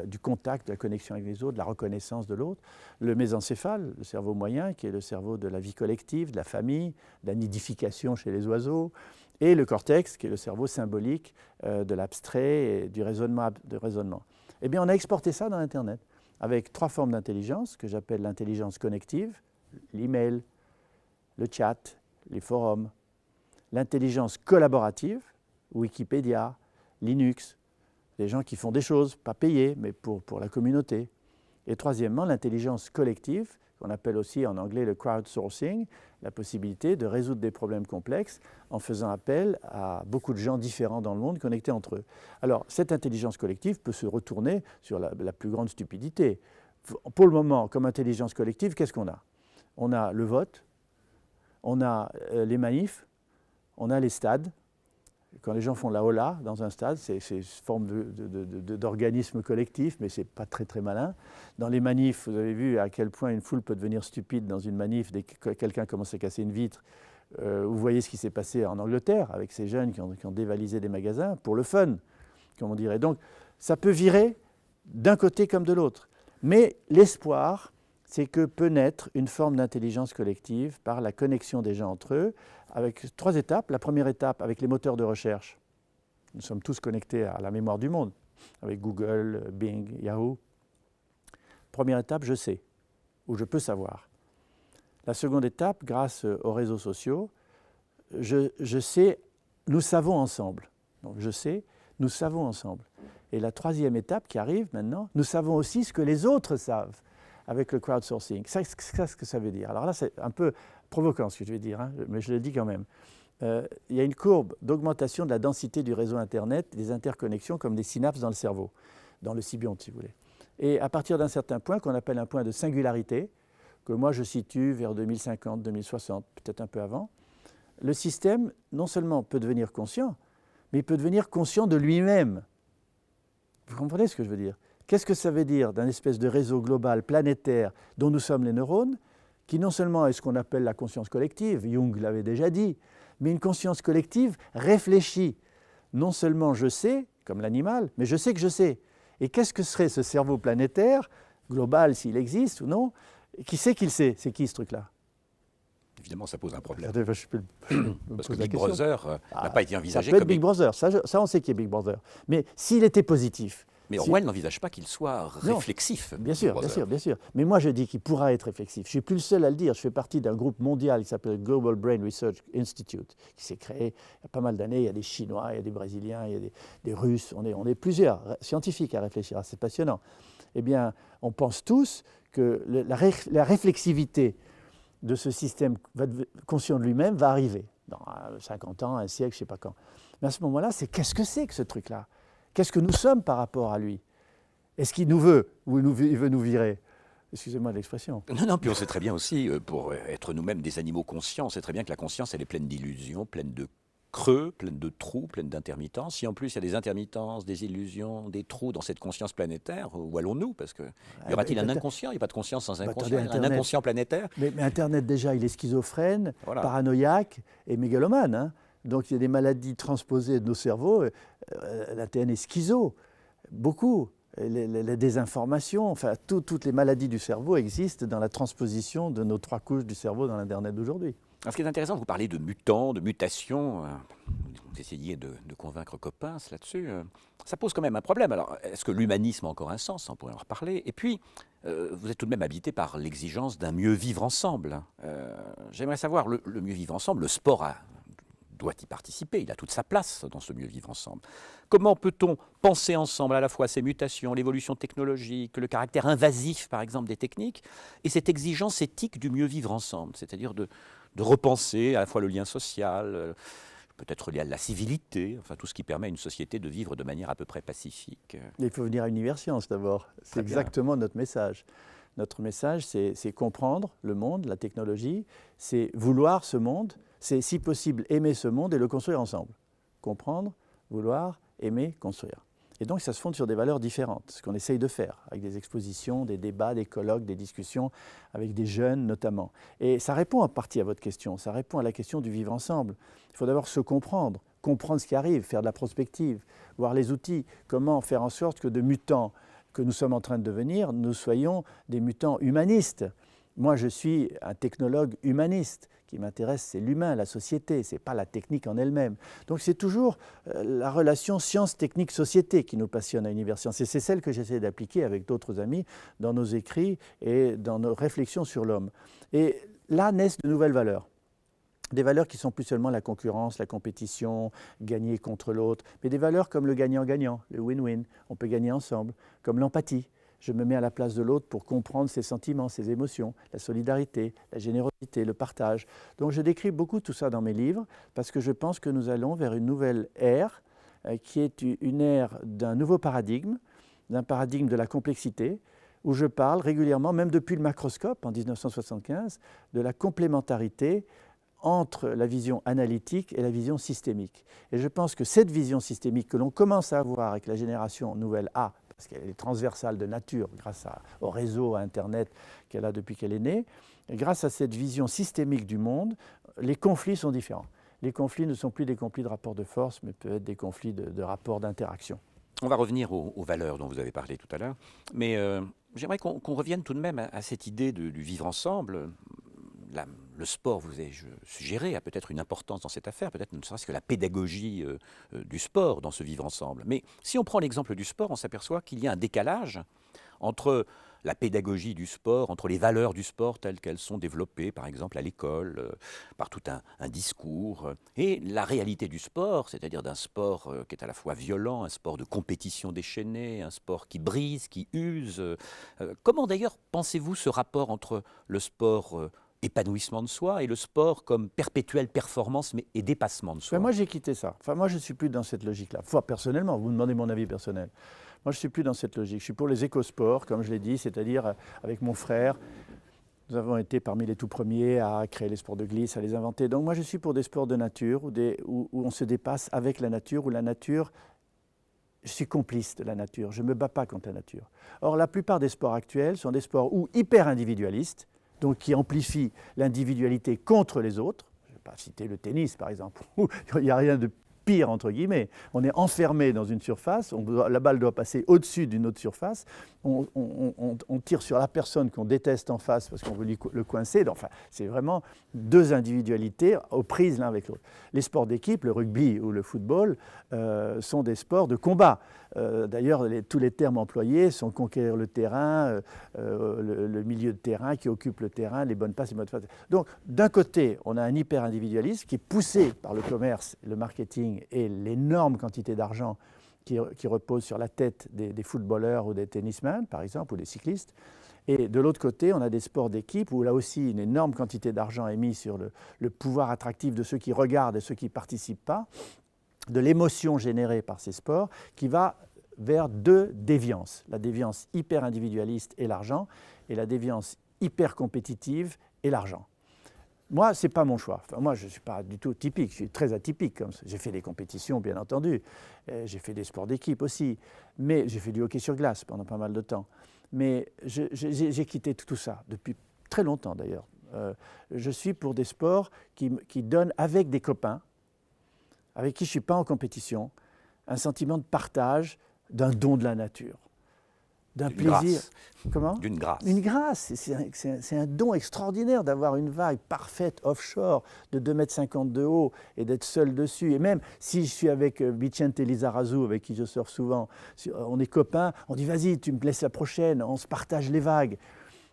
du contact, de la connexion avec les autres, de la reconnaissance de l'autre. Le mésencéphale, le cerveau moyen, qui est le cerveau de la vie collective, de la famille, de la nidification chez les oiseaux. Et le cortex, qui est le cerveau symbolique de l'abstrait et du raisonnement. Eh bien, on a exporté ça dans l'Internet, avec 3 formes d'intelligence que j'appelle l'intelligence connective, l'email, le chat, les forums, l'intelligence collaborative, Wikipédia, Linux, des gens qui font des choses, pas payées, mais pour la communauté. Et troisièmement, l'intelligence collective, qu'on appelle aussi en anglais le crowdsourcing, la possibilité de résoudre des problèmes complexes en faisant appel à beaucoup de gens différents dans le monde connectés entre eux. Alors, cette intelligence collective peut se retourner sur la plus grande stupidité. Pour le moment, comme intelligence collective, qu'est-ce qu'on a? On a le vote, on a les manifs, on a les stades. Quand les gens font la hola dans un stade, c'est une forme d'organisme collectif, mais ce n'est pas très très malin. Dans les manifs, vous avez vu à quel point une foule peut devenir stupide dans une manif dès que quelqu'un commence à casser une vitre. Vous voyez ce qui s'est passé en Angleterre avec ces jeunes qui ont dévalisé des magasins pour le fun, comme on dirait. Donc ça peut virer d'un côté comme de l'autre. Mais l'espoir, c'est que peut naître une forme d'intelligence collective par la connexion des gens entre eux, avec 3 étapes. La première étape, avec les moteurs de recherche. Nous sommes tous connectés à la mémoire du monde, avec Google, Bing, Yahoo. Première étape, je sais, ou je peux savoir. La seconde étape, grâce aux réseaux sociaux, je sais, nous savons ensemble. Donc je sais, nous savons ensemble. Et la troisième étape qui arrive maintenant, nous savons aussi ce que les autres savent avec le crowdsourcing. C'est ce que ça veut dire. Alors là, c'est un peu provoquant ce que je vais dire, mais je le dis quand même. Il y a une courbe d'augmentation de la densité du réseau Internet, des interconnexions comme des synapses dans le cerveau, dans le symbionte si vous voulez. Et à partir d'un certain point, qu'on appelle un point de singularité, que moi je situe vers 2050, 2060, peut-être un peu avant, le système non seulement peut devenir conscient, mais il peut devenir conscient de lui-même. Vous comprenez ce que je veux dire? Qu'est-ce que ça veut dire d'un espèce de réseau global, planétaire, dont nous sommes les neurones, qui non seulement est ce qu'on appelle la conscience collective, Jung l'avait déjà dit, mais une conscience collective réfléchie. Non seulement je sais, comme l'animal, mais je sais que je sais. Et qu'est-ce que serait ce cerveau planétaire, global s'il existe ou non, qui sait qu'il sait? C'est qui ce truc-là? Évidemment, ça pose un problème. Parce Parce que Big Brother n'a pas été envisagé ça peut être comme... Big Brother, ça on sait qu'il y a Big Brother. Mais s'il était positif... Mais Orwell n'envisage pas qu'il soit réflexif. Bien sûr, bien sûr, bien sûr. Mais moi, je dis qu'il pourra être réflexif. Je ne suis plus le seul à le dire. Je fais partie d'un groupe mondial qui s'appelle Global Brain Research Institute, qui s'est créé il y a pas mal d'années. Il y a des Chinois, il y a des Brésiliens, il y a des Russes. On est plusieurs scientifiques à réfléchir. C'est passionnant. Eh bien, on pense tous que la réflexivité de ce système conscient de lui-même va arriver dans 50 ans, un siècle, je ne sais pas quand. Mais à ce moment-là, qu'est-ce que c'est que ce truc-là? Qu'est-ce que nous sommes par rapport à lui? Est-ce qu'il nous veut ou il veut nous virer? Excusez-moi de l'expression. Non, puis on sait très bien aussi, pour être nous-mêmes des animaux conscients, on sait très bien que la conscience, elle est pleine d'illusions, pleine de creux, pleine de trous, pleine d'intermittences. Si en plus il y a des intermittences, des illusions, des trous dans cette conscience planétaire, où allons-nous? Parce que y aura-t-il un inconscient? Il n'y a pas de conscience sans inconscient. Un inconscient planétaire? Mais Internet, déjà, il est schizophrène, voilà. Paranoïaque et mégalomane. Hein. Donc il y a des maladies transposées de nos cerveaux. L'ATN est schizo, beaucoup. La désinformation, enfin, toutes les maladies du cerveau existent dans la transposition de nos 3 couches du cerveau dans l'Internet d'aujourd'hui. Ce qui est intéressant, vous parlez de mutants, de mutations. Vous essayez de convaincre Coppens là-dessus. Ça pose quand même un problème. Alors, est-ce que l'humanisme a encore un sens? On pourrait en reparler. Et puis, vous êtes tout de même habité par l'exigence d'un mieux vivre ensemble. J'aimerais savoir, le mieux vivre ensemble, le sport doit y participer, il a toute sa place dans ce mieux vivre ensemble. Comment peut-on penser ensemble à la fois ces mutations, l'évolution technologique, le caractère invasif par exemple des techniques, et cette exigence éthique du mieux vivre ensemble, c'est-à-dire de repenser à la fois le lien social, peut-être lié à la civilité, enfin tout ce qui permet à une société de vivre de manière à peu près pacifique. Il faut venir à Universcience d'abord, c'est exactement notre message. Notre message, c'est comprendre le monde, la technologie, c'est vouloir ce monde, c'est si possible aimer ce monde et le construire ensemble. Comprendre, vouloir, aimer, construire. Et donc ça se fonde sur des valeurs différentes, ce qu'on essaye de faire, avec des expositions, des débats, des colloques, des discussions, avec des jeunes notamment. Et ça répond en partie à votre question, ça répond à la question du vivre ensemble. Il faut d'abord se comprendre ce qui arrive, faire de la prospective, voir les outils, comment faire en sorte que de mutants que nous sommes en train de devenir, nous soyons des mutants humanistes. Moi, je suis un technologue humaniste. Ce qui m'intéresse, c'est l'humain, la société, ce n'est pas la technique en elle-même. Donc c'est toujours la relation science-technique-société qui nous passionne à Universcience. Et c'est celle que j'essaie d'appliquer avec d'autres amis dans nos écrits et dans nos réflexions sur l'homme. Et là naissent de nouvelles valeurs. Des valeurs qui sont plus seulement la concurrence, la compétition, gagner contre l'autre, mais des valeurs comme le gagnant-gagnant, le win-win, on peut gagner ensemble, comme l'empathie. Je me mets à la place de l'autre pour comprendre ses sentiments, ses émotions, la solidarité, la générosité, le partage. Donc je décris beaucoup tout ça dans mes livres parce que je pense que nous allons vers une nouvelle ère qui est une ère d'un nouveau paradigme, d'un paradigme de la complexité, où je parle régulièrement, même depuis le macroscope en 1975, de la complémentarité entre la vision analytique et la vision systémique. Et je pense que cette vision systémique que l'on commence à avoir avec la génération nouvelle A, parce qu'elle est transversale de nature grâce au réseau, à Internet qu'elle a depuis qu'elle est née, et grâce à cette vision systémique du monde, les conflits sont différents. Les conflits ne sont plus des conflits de rapport de force, mais peuvent être des conflits de rapports d'interaction. On va revenir aux valeurs dont vous avez parlé tout à l'heure, mais j'aimerais qu'on revienne tout de même à cette idée du vivre ensemble. Le sport, vous avez suggéré, a peut-être une importance dans cette affaire, peut-être ne serait-ce que la pédagogie du sport dans ce vivre ensemble. Mais si on prend l'exemple du sport, on s'aperçoit qu'il y a un décalage entre la pédagogie du sport, entre les valeurs du sport telles qu'elles sont développées, par exemple à l'école, par tout un discours, et la réalité du sport, c'est-à-dire d'un sport qui est à la fois violent, un sport de compétition déchaînée, un sport qui brise, qui use. Comment d'ailleurs pensez-vous ce rapport entre le sport épanouissement de soi et le sport comme perpétuelle performance et dépassement de soi? Moi, j'ai quitté ça. Moi, je ne suis plus dans cette logique-là. Personnellement, vous me demandez mon avis personnel. Moi, je ne suis plus dans cette logique. Je suis pour les écosports, comme je l'ai dit, c'est-à-dire avec mon frère, nous avons été parmi les tout premiers à créer les sports de glisse, à les inventer. Donc moi, je suis pour des sports de nature où on se dépasse avec la nature, où la nature... Je suis complice de la nature, je ne me bats pas contre la nature. Or, la plupart des sports actuels sont des sports hyper individualistes, donc qui amplifie l'individualité contre les autres. Je ne vais pas citer le tennis, par exemple, où il n'y a rien de pire, entre guillemets. On est enfermé dans une surface, la balle doit passer au-dessus d'une autre surface, on tire sur la personne qu'on déteste en face parce qu'on veut le coincer. Enfin, c'est vraiment deux individualités aux prises l'un avec l'autre. Les sports d'équipe, le rugby ou le football, sont des sports de combat. D'ailleurs, tous les termes employés sont conquérir le terrain, le milieu de terrain qui occupe le terrain, les bonnes passes, les bonnes passes. Donc, d'un côté, on a un hyper-individualisme qui est poussé par le commerce, le marketing et l'énorme quantité d'argent qui repose sur la tête des footballeurs ou des tennisman, par exemple, ou des cyclistes. Et de l'autre côté, on a des sports d'équipe où là aussi une énorme quantité d'argent est mise sur le pouvoir attractif de ceux qui regardent et ceux qui ne participent pas, de l'émotion générée par ces sports qui va vers deux déviances. La déviance hyper individualiste et l'argent, et la déviance hyper compétitive et l'argent. Moi, ce n'est pas mon choix. Enfin, moi, je ne suis pas du tout typique, je suis très atypique. Comme ça. J'ai fait des compétitions, bien entendu. J'ai fait des sports d'équipe aussi. Mais j'ai fait du hockey sur glace pendant pas mal de temps. Mais j'ai quitté tout ça, depuis très longtemps d'ailleurs. Je suis pour des sports qui donnent avec des copains, avec qui je ne suis pas en compétition, un sentiment de partage, d'un don de la nature. D'un plaisir. Grâce. Comment ? D'une grâce. Une grâce. C'est un don extraordinaire d'avoir une vague parfaite offshore de 2,50 m de haut et d'être seul dessus. Et même si je suis avec Vicente Lizarazu, avec qui je surfe souvent, on est copains, on dit vas-y, tu me laisses la prochaine, on se partage les vagues.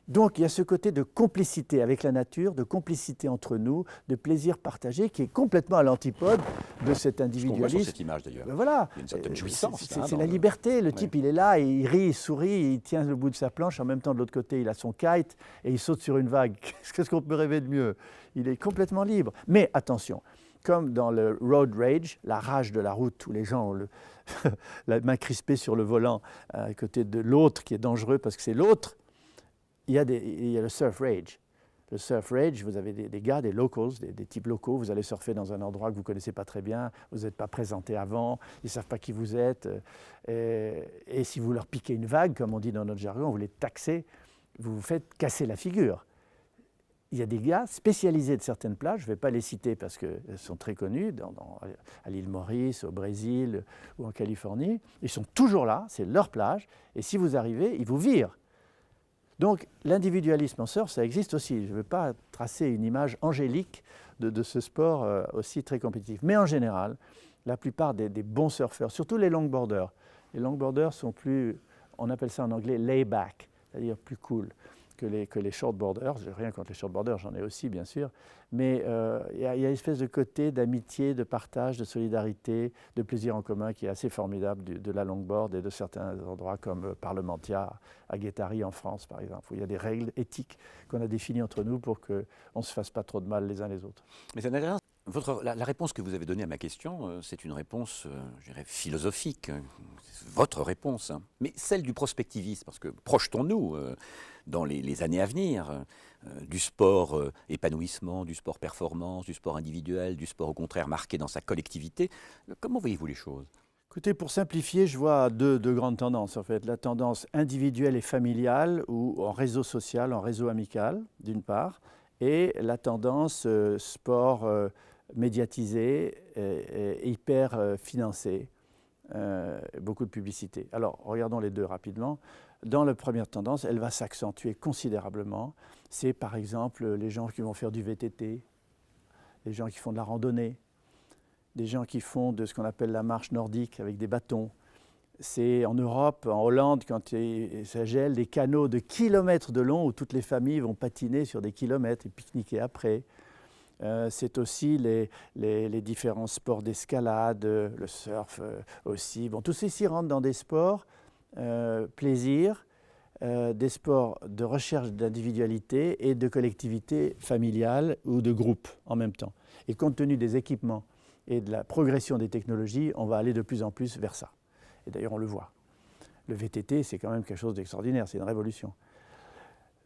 Donc il y a ce côté de complicité avec la nature, de complicité entre nous, de plaisir partagé qui est complètement à l'antipode de cet individualisme. On voit sur cette image d'ailleurs. Ben voilà. Il y a une certaine jouissance. C'est la liberté. Le type, il est là, et il rit, il sourit, il tient le bout de sa planche. En même temps, de l'autre côté, il a son kite et il saute sur une vague. Qu'est-ce qu'on peut rêver de mieux ? Il est complètement libre. Mais attention, comme dans le road rage, la rage de la route, où les gens ont la main crispée sur le volant à côté de l'autre qui est dangereux parce que c'est l'autre, il y a le surf rage. Le surf rage, vous avez des gars, des locals, des types locaux, vous allez surfer dans un endroit que vous ne connaissez pas très bien, vous n'êtes pas présenté avant, ils ne savent pas qui vous êtes. Et si vous leur piquez une vague, comme on dit dans notre jargon, vous les taxez, vous vous faites casser la figure. Il y a des gars spécialisés de certaines plages, je ne vais pas les citer parce qu'elles sont très connues, à l'île Maurice, au Brésil ou en Californie. Ils sont toujours là, c'est leur plage, et si vous arrivez, ils vous virent. Donc l'individualisme en surf, ça existe aussi. Je ne veux pas tracer une image angélique de ce sport aussi très compétitif. Mais en général, la plupart des bons surfeurs, surtout les longboarders sont plus, on appelle ça en anglais lay back, c'est-à-dire plus cool que les shortboarders. Je n'ai rien contre les shortboarders, j'en ai aussi bien sûr. Mais il y a une espèce de côté d'amitié, de partage, de solidarité, de plaisir en commun qui est assez formidable de la longboard et de certains endroits comme Parlementia à Guétari en France par exemple, où il y a des règles éthiques qu'on a définies entre nous pour qu'on ne se fasse pas trop de mal les uns les autres. Mais ça n'a rien. La réponse que vous avez donnée à ma question, c'est une réponse, je dirais, philosophique. C'est votre réponse. Hein. Mais celle du prospectivisme, parce que projetons-nous dans les années à venir, du sport épanouissement, du sport performance, du sport individuel, du sport au contraire marqué dans sa collectivité. Comment voyez-vous les choses ? Écoutez, pour simplifier, je vois deux grandes tendances en fait. La tendance individuelle et familiale, ou en réseau social, en réseau amical, d'une part, et la tendance sport médiatisé et hyper financé, beaucoup de publicité. Alors, regardons les deux rapidement. Dans la première tendance, elle va s'accentuer considérablement. C'est par exemple les gens qui vont faire du VTT, les gens qui font de la randonnée, des gens qui font de ce qu'on appelle la marche nordique avec des bâtons. C'est en Europe, en Hollande, quand ça gèle, des canaux de kilomètres de long où toutes les familles vont patiner sur des kilomètres et pique-niquer après. C'est aussi les différents sports d'escalade, le surf aussi. Bon, tout ceci rentre dans des sports plaisir, des sports de recherche d'individualité et de collectivité familiale ou de groupe en même temps. Et compte tenu des équipements et de la progression des technologies, on va aller de plus en plus vers ça. Et d'ailleurs, on le voit. Le VTT, c'est quand même quelque chose d'extraordinaire, c'est une révolution.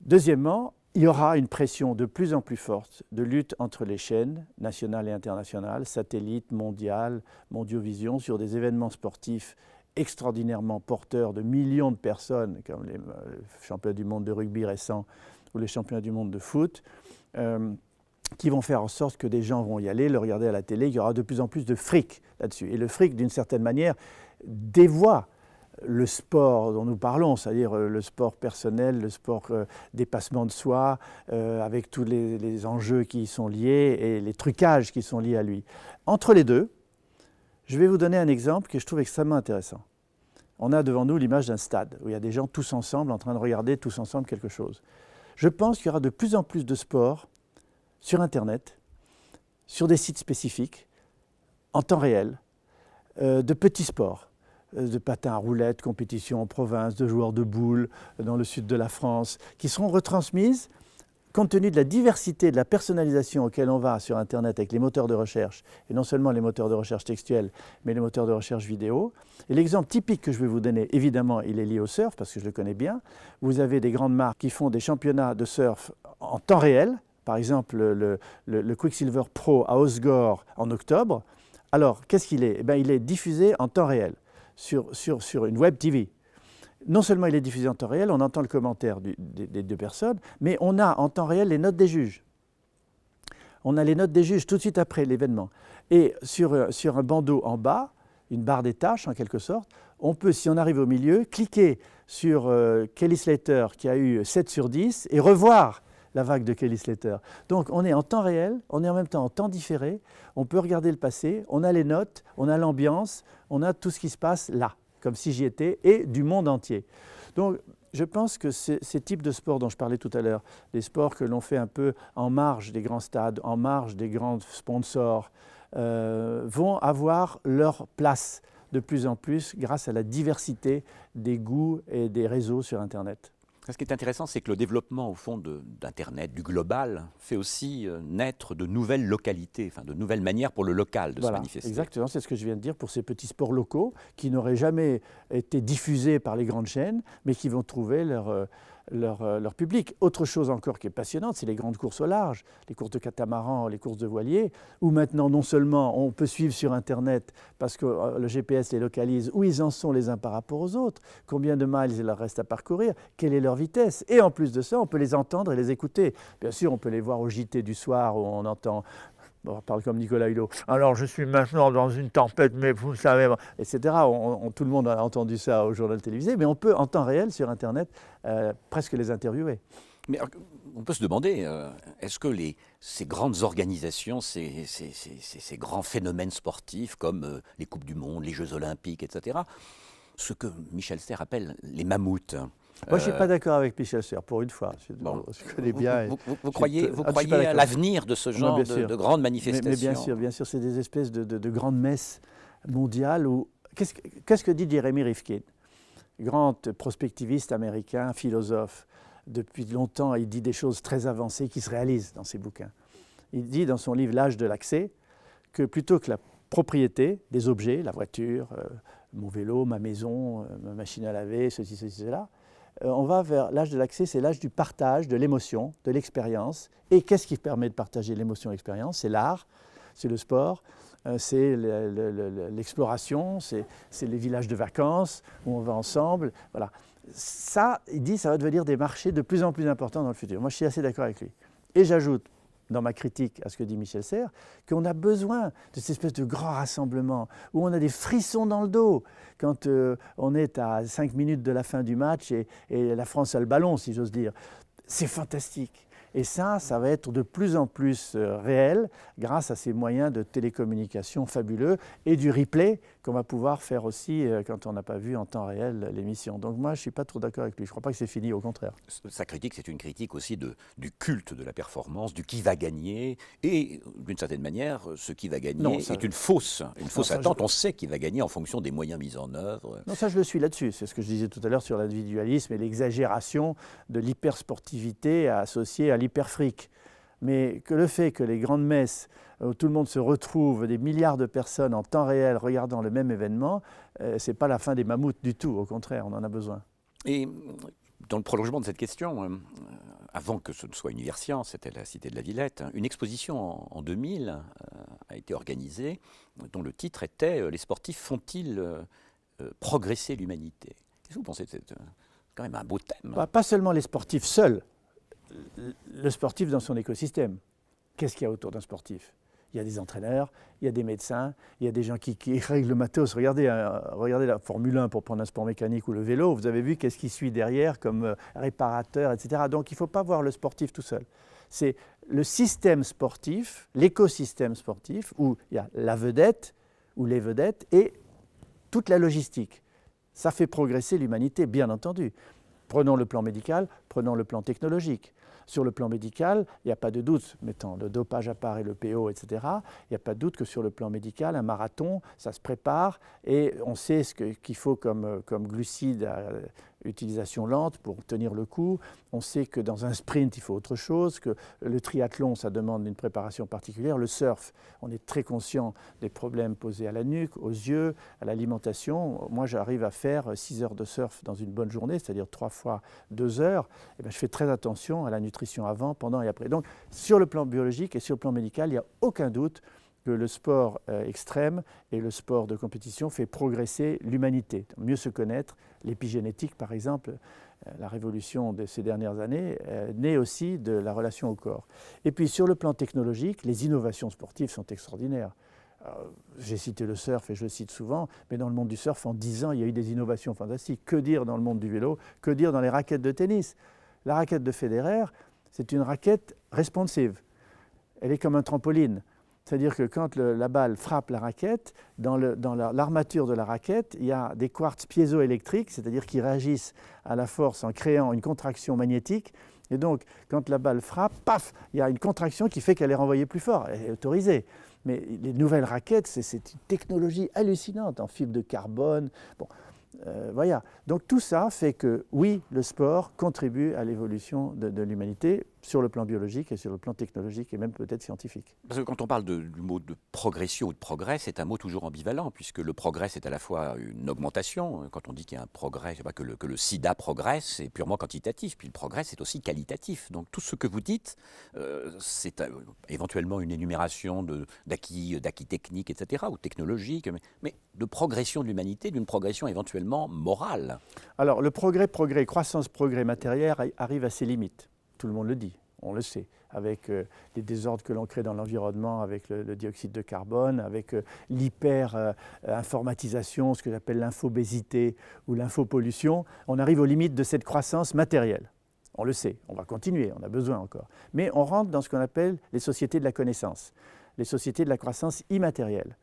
Deuxièmement, il y aura une pression de plus en plus forte de lutte entre les chaînes nationales et internationales, satellites, mondiales, Mondiovision, sur des événements sportifs extraordinairement porteurs de millions de personnes, comme les championnats du monde de rugby récents ou les championnats du monde de foot, qui vont faire en sorte que des gens vont y aller, le regarder à la télé. Il y aura de plus en plus de fric là-dessus. Et le fric, d'une certaine manière, dévoie le sport dont nous parlons, c'est-à-dire le sport personnel, le sport dépassement de soi, avec tous les enjeux qui y sont liés et les trucages qui sont liés à lui. Entre les deux, je vais vous donner un exemple que je trouve extrêmement intéressant. On a devant nous l'image d'un stade où il y a des gens tous ensemble en train de regarder tous ensemble quelque chose. Je pense qu'il y aura de plus en plus de sports sur Internet, sur des sites spécifiques, en temps réel, de petits sports, de patins à roulettes, compétitions en province, de joueurs de boules dans le sud de la France, qui seront retransmises compte tenu de la diversité, de la personnalisation auquel on va sur Internet avec les moteurs de recherche, et non seulement les moteurs de recherche textuels, mais les moteurs de recherche vidéo. Et l'exemple typique que je vais vous donner, évidemment, il est lié au surf, parce que je le connais bien. Vous avez des grandes marques qui font des championnats de surf en temps réel, par exemple le Quicksilver Pro à Osgore en octobre. Alors, qu'est-ce qu'il est? Il est diffusé en temps réel sur une web TV. Non seulement il est diffusé en temps réel, on entend le commentaire des deux personnes, mais on a en temps réel les notes des juges. On a les notes des juges tout de suite après l'événement. Et sur un bandeau en bas, une barre des tâches en quelque sorte, on peut, si on arrive au milieu, cliquer sur Kelly Slater qui a eu 7 sur 10 et revoir la vague de Kelly Slater. Donc on est en temps réel, on est en même temps en temps différé, on peut regarder le passé, on a les notes, on a l'ambiance, on a tout ce qui se passe là, comme si j'y étais, et du monde entier. Donc je pense que ces types de sports dont je parlais tout à l'heure, les sports que l'on fait un peu en marge des grands stades, en marge des grands sponsors, vont avoir leur place de plus en plus grâce à la diversité des goûts et des réseaux sur Internet. Ce qui est intéressant, c'est que le développement au fond d'Internet, du global, fait aussi naître de nouvelles localités, enfin de nouvelles manières pour le local de se manifester. Exactement, c'est ce que je viens de dire pour ces petits sports locaux qui n'auraient jamais été diffusés par les grandes chaînes, mais qui vont trouver leur public. Autre chose encore qui est passionnante, c'est les grandes courses au large, les courses de catamaran, les courses de voiliers, où maintenant non seulement on peut suivre sur Internet parce que le GPS les localise où ils en sont les uns par rapport aux autres, combien de miles il leur reste à parcourir, quelle est leur vitesse, et en plus de ça, on peut les entendre et les écouter. Bien sûr, on peut les voir au JT du soir où on entend... Bon, on parle comme Nicolas Hulot. Alors, je suis maintenant dans une tempête, mais vous savez, etc. Tout le monde a entendu ça au journal télévisé, mais on peut, en temps réel, sur Internet, presque les interviewer. Mais on peut se demander, est-ce que ces grandes organisations, ces grands phénomènes sportifs comme les Coupes du Monde, les Jeux Olympiques, etc., ce que Michel Serres appelle les mammouths. Moi, je ne suis pas d'accord avec Michel Serres, pour une fois. Je connais bien. Vous croyez à l'avenir de ce genre de grandes manifestations? Mais bien sûr, c'est des espèces de grandes messes mondiales. Qu'est-ce que dit Jeremy Rifkin, grand prospectiviste américain, philosophe? Depuis longtemps, il dit des choses très avancées qui se réalisent dans ses bouquins. Il dit dans son livre « L'âge de l'accès » que plutôt que la propriété des objets, la voiture, mon vélo, ma maison, ma machine à laver, ceci, cela, on va vers l'âge de l'accès, c'est l'âge du partage, de l'émotion, de l'expérience. Et qu'est-ce qui permet de partager l'émotion et l'expérience? C'est l'art, c'est le sport, c'est l'exploration, c'est les villages de vacances où on va ensemble. Voilà. Ça, il dit, ça va devenir des marchés de plus en plus importants dans le futur. Moi, je suis assez d'accord avec lui. Et j'ajoute, dans ma critique à ce que dit Michel Serres, qu'on a besoin de cette espèce de grand rassemblement où on a des frissons dans le dos quand on est à 5 minutes de la fin du match et la France a le ballon, si j'ose dire. C'est fantastique. Et ça va être de plus en plus réel grâce à ces moyens de télécommunication fabuleux et du replay qu'on va pouvoir faire aussi quand on n'a pas vu en temps réel l'émission. Donc moi, je ne suis pas trop d'accord avec lui. Je ne crois pas que c'est fini, au contraire. Sa critique, c'est une critique aussi du culte de la performance, du qui va gagner. Et d'une certaine manière, ce qui va gagner est une fausse attente. On sait qui va gagner en fonction des moyens mis en œuvre. Non, ça je le suis là-dessus. C'est ce que je disais tout à l'heure sur l'individualisme et l'exagération de l'hypersportivité associée à l'hyperfric. Mais que le fait que les grandes messes où tout le monde se retrouve, des milliards de personnes en temps réel regardant le même événement, ce n'est pas la fin des mammouths du tout, au contraire, on en a besoin. Et dans le prolongement de cette question, avant que ce ne soit Universcience, c'était la Cité de la Villette, une exposition en 2000 a été organisée dont le titre était « Les sportifs font-ils progresser l'humanité » Qu'est-ce que vous pensez de cette... C'est quand même un beau thème. Pas seulement les sportifs seuls. le sportif dans son écosystème. Qu'est-ce qu'il y a autour d'un sportif? Il y a des entraîneurs, il y a des médecins, il y a des gens qui règlent le matos. Regardez, regardez la Formule 1 pour prendre un sport mécanique ou le vélo. Vous avez vu qu'est-ce qui suit derrière comme réparateur, etc. Donc il ne faut pas voir le sportif tout seul. C'est le système sportif, l'écosystème sportif, où il y a la vedette ou les vedettes et toute la logistique. Ça fait progresser l'humanité, bien entendu. Prenons le plan médical, prenons le plan technologique. Sur le plan médical, il n'y a pas de doute, mettant le dopage à part et le PO, etc., il n'y a pas de doute que sur le plan médical, un marathon, ça se prépare et on sait ce qu'il faut comme glucides à utilisation lente pour tenir le coup. On sait que dans un sprint, il faut autre chose, que le triathlon, ça demande une préparation particulière. Le surf, on est très conscient des problèmes posés à la nuque, aux yeux, à l'alimentation. Moi, j'arrive à faire 6 heures de surf dans une bonne journée, c'est-à-dire 3 fois 2 heures. Et bien, je fais très attention à la nutrition avant, pendant et après. Donc, sur le plan biologique et sur le plan médical, il n'y a aucun doute que le sport extrême et le sport de compétition fait progresser l'humanité, mieux se connaître. L'épigénétique, par exemple, la révolution de ces dernières années, naît aussi de la relation au corps. Et puis sur le plan technologique, les innovations sportives sont extraordinaires. J'ai cité le surf et je le cite souvent, mais dans le monde du surf, en 10 ans, il y a eu des innovations fantastiques. Que dire dans le monde du vélo? Que dire dans les raquettes de tennis? La raquette de Federer, c'est une raquette responsive. Elle est comme un trampoline. C'est-à-dire que quand la balle frappe la raquette, dans l'armature de la raquette, il y a des quartz piézoélectriques, c'est-à-dire qui réagissent à la force en créant une contraction magnétique. Et donc, quand la balle frappe, paf, il y a une contraction qui fait qu'elle est renvoyée plus fort, elle est autorisée. Mais les nouvelles raquettes, c'est une technologie hallucinante en fibre de carbone. Bon, voilà. Donc tout ça fait que, oui, le sport contribue à l'évolution de l'humanité sur le plan biologique et sur le plan technologique et même peut-être scientifique. Parce que quand on parle du mot de progression ou de progrès, c'est un mot toujours ambivalent, puisque le progrès, c'est à la fois une augmentation. Quand on dit qu'il y a un progrès, c'est pas que le sida progresse, c'est purement quantitatif. Puis le progrès, c'est aussi qualitatif. Donc tout ce que vous dites, c'est éventuellement une énumération d'acquis techniques, etc., ou technologiques, mais de progression de l'humanité, d'une progression éventuellement morale. Alors le progrès, croissance, progrès matériel arrive à ses limites. Tout le monde le dit, on le sait, avec les désordres que l'on crée dans l'environnement, avec le dioxyde de carbone, avec l'hyper-informatisation, ce que j'appelle l'infobésité ou l'infopollution, on arrive aux limites de cette croissance matérielle. On le sait, on va continuer, on a besoin encore. Mais on rentre dans ce qu'on appelle les sociétés de la connaissance, les sociétés de la croissance immatérielle.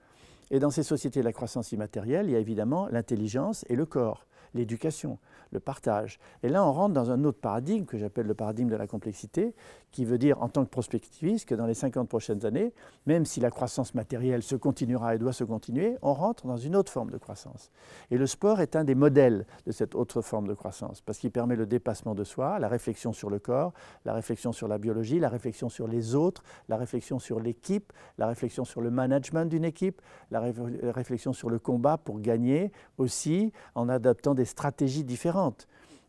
Et dans ces sociétés de la croissance immatérielle, il y a évidemment l'intelligence et le corps, l'éducation, le partage. Et là, on rentre dans un autre paradigme que j'appelle le paradigme de la complexité, qui veut dire, en tant que prospectiviste, que dans les 50 prochaines années, même si la croissance matérielle se continuera et doit se continuer, on rentre dans une autre forme de croissance. Et le sport est un des modèles de cette autre forme de croissance, parce qu'il permet le dépassement de soi, la réflexion sur le corps, la réflexion sur la biologie, la réflexion sur les autres, la réflexion sur l'équipe, la réflexion sur le management d'une équipe, la réflexion sur le combat pour gagner aussi, en adaptant des stratégies différentes.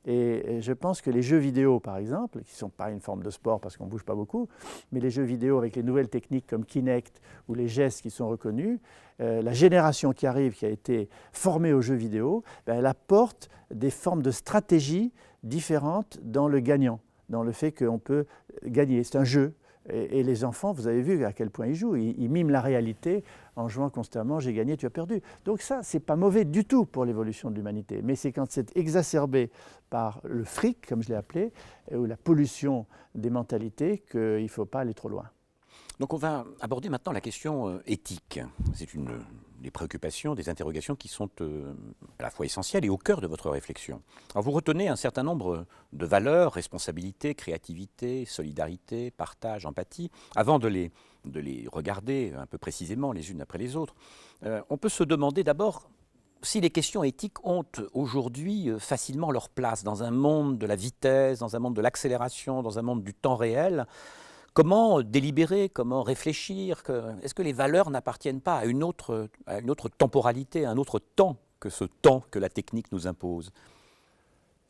Et je pense que les jeux vidéo, par exemple, qui ne sont pas une forme de sport parce qu'on ne bouge pas beaucoup, mais les jeux vidéo avec les nouvelles techniques comme Kinect ou les gestes qui sont reconnus, la génération qui arrive, qui a été formée aux jeux vidéo, elle apporte des formes de stratégies différentes dans le gagnant, dans le fait qu'on peut gagner. C'est un jeu. Et les enfants, vous avez vu à quel point ils jouent, ils miment la réalité en jouant constamment « j'ai gagné, tu as perdu ». Donc ça, c'est pas mauvais du tout pour l'évolution de l'humanité, mais c'est quand c'est exacerbé par le fric, comme je l'ai appelé, ou la pollution des mentalités qu'il ne faut pas aller trop loin. Donc on va aborder maintenant la question éthique. C'est une des préoccupations, des interrogations qui sont à la fois essentielles et au cœur de votre réflexion. Alors vous retenez un certain nombre de valeurs, responsabilité, créativité, solidarité, partage, empathie. Avant de les regarder un peu précisément les unes après les autres, on peut se demander d'abord si les questions éthiques ont aujourd'hui facilement leur place dans un monde de la vitesse, dans un monde de l'accélération, dans un monde du temps réel. Comment délibérer, comment réfléchir? Est-ce que les valeurs n'appartiennent pas à une autre temporalité, à un autre temps que ce temps que la technique nous impose?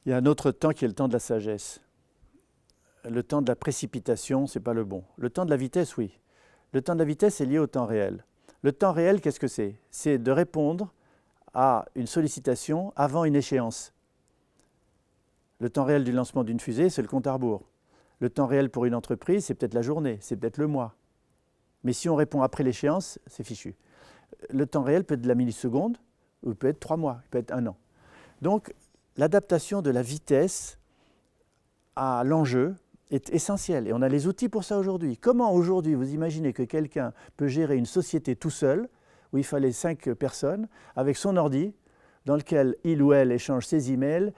Il y a un autre temps qui est le temps de la sagesse. Le temps de la précipitation, ce n'est pas le bon. Le temps de la vitesse, oui. Le temps de la vitesse est lié au temps réel. Le temps réel, qu'est-ce que c'est? C'est de répondre à une sollicitation avant une échéance. Le temps réel du lancement d'une fusée, c'est le compte à rebours. Le temps réel pour une entreprise, c'est peut-être la journée, c'est peut-être le mois. Mais si on répond après l'échéance, c'est fichu. Le temps réel peut être de la milliseconde, ou il peut être 3 mois, il peut être 1 an. Donc, l'adaptation de la vitesse à l'enjeu est essentielle. Et on a les outils pour ça aujourd'hui. Comment aujourd'hui vous imaginez que quelqu'un peut gérer une société tout seul, où il fallait 5 personnes, avec son ordi, dans lequel il ou elle échange ses emails,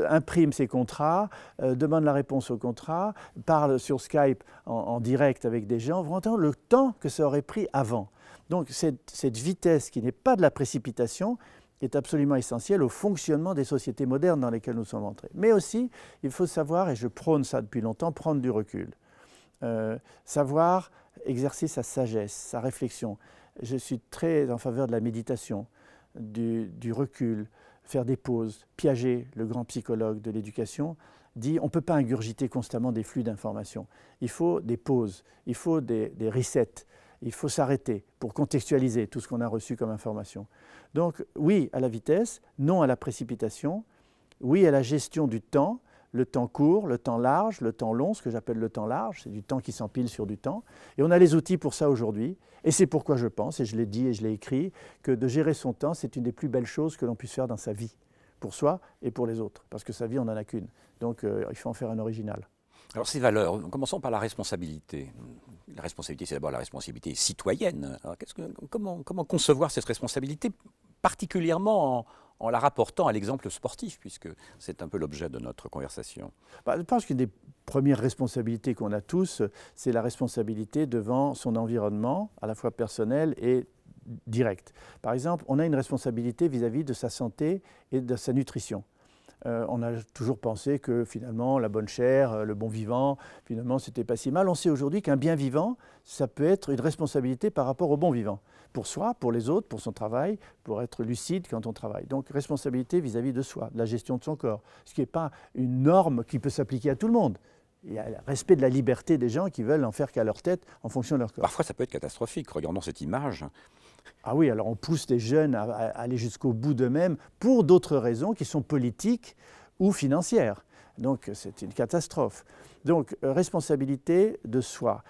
imprime ses contrats, demande la réponse au contrat, parle sur Skype en direct avec des gens, vraiment le temps que ça aurait pris avant. Donc cette vitesse qui n'est pas de la précipitation est absolument essentielle au fonctionnement des sociétés modernes dans lesquelles nous sommes entrés. Mais aussi, il faut savoir, et je prône ça depuis longtemps, prendre du recul. Savoir exercer sa sagesse, sa réflexion. Je suis très en faveur de la méditation, du recul, faire des pauses. Piaget, le grand psychologue de l'éducation, dit on ne peut pas ingurgiter constamment des flux d'informations. Il faut des pauses, il faut des resets, il faut s'arrêter pour contextualiser tout ce qu'on a reçu comme information. Donc oui à la vitesse, non à la précipitation, oui à la gestion du temps, le temps court, le temps large, le temps long, ce que j'appelle le temps large, c'est du temps qui s'empile sur du temps. Et on a les outils pour ça aujourd'hui. Et c'est pourquoi je pense, et je l'ai dit et je l'ai écrit, que de gérer son temps, c'est une des plus belles choses que l'on puisse faire dans sa vie, pour soi et pour les autres. Parce que sa vie, on n'en a qu'une. Donc il faut en faire un original. Alors ces valeurs, commençons par la responsabilité. La responsabilité, c'est d'abord la responsabilité citoyenne. Alors, comment concevoir cette responsabilité, particulièrement en la rapportant à l'exemple sportif, puisque c'est un peu l'objet de notre conversation? Je pense qu'une des premières responsabilités qu'on a tous, c'est la responsabilité devant son environnement, à la fois personnel et direct. Par exemple, on a une responsabilité vis-à-vis de sa santé et de sa nutrition. On a toujours pensé que finalement la bonne chair, le bon vivant, finalement c'était pas si mal. On sait aujourd'hui qu'un bien vivant, ça peut être une responsabilité par rapport au bon vivant. Pour soi, pour les autres, pour son travail, pour être lucide quand on travaille. Donc responsabilité vis-à-vis de soi, de la gestion de son corps. Ce qui n'est pas une norme qui peut s'appliquer à tout le monde. Il y a le respect de la liberté des gens qui veulent en faire qu'à leur tête en fonction de leur corps. Parfois ça peut être catastrophique, regardons cette image. Ah oui, alors on pousse les jeunes à aller jusqu'au bout d'eux-mêmes pour d'autres raisons qui sont politiques ou financières. Donc c'est une catastrophe. Donc responsabilité de soi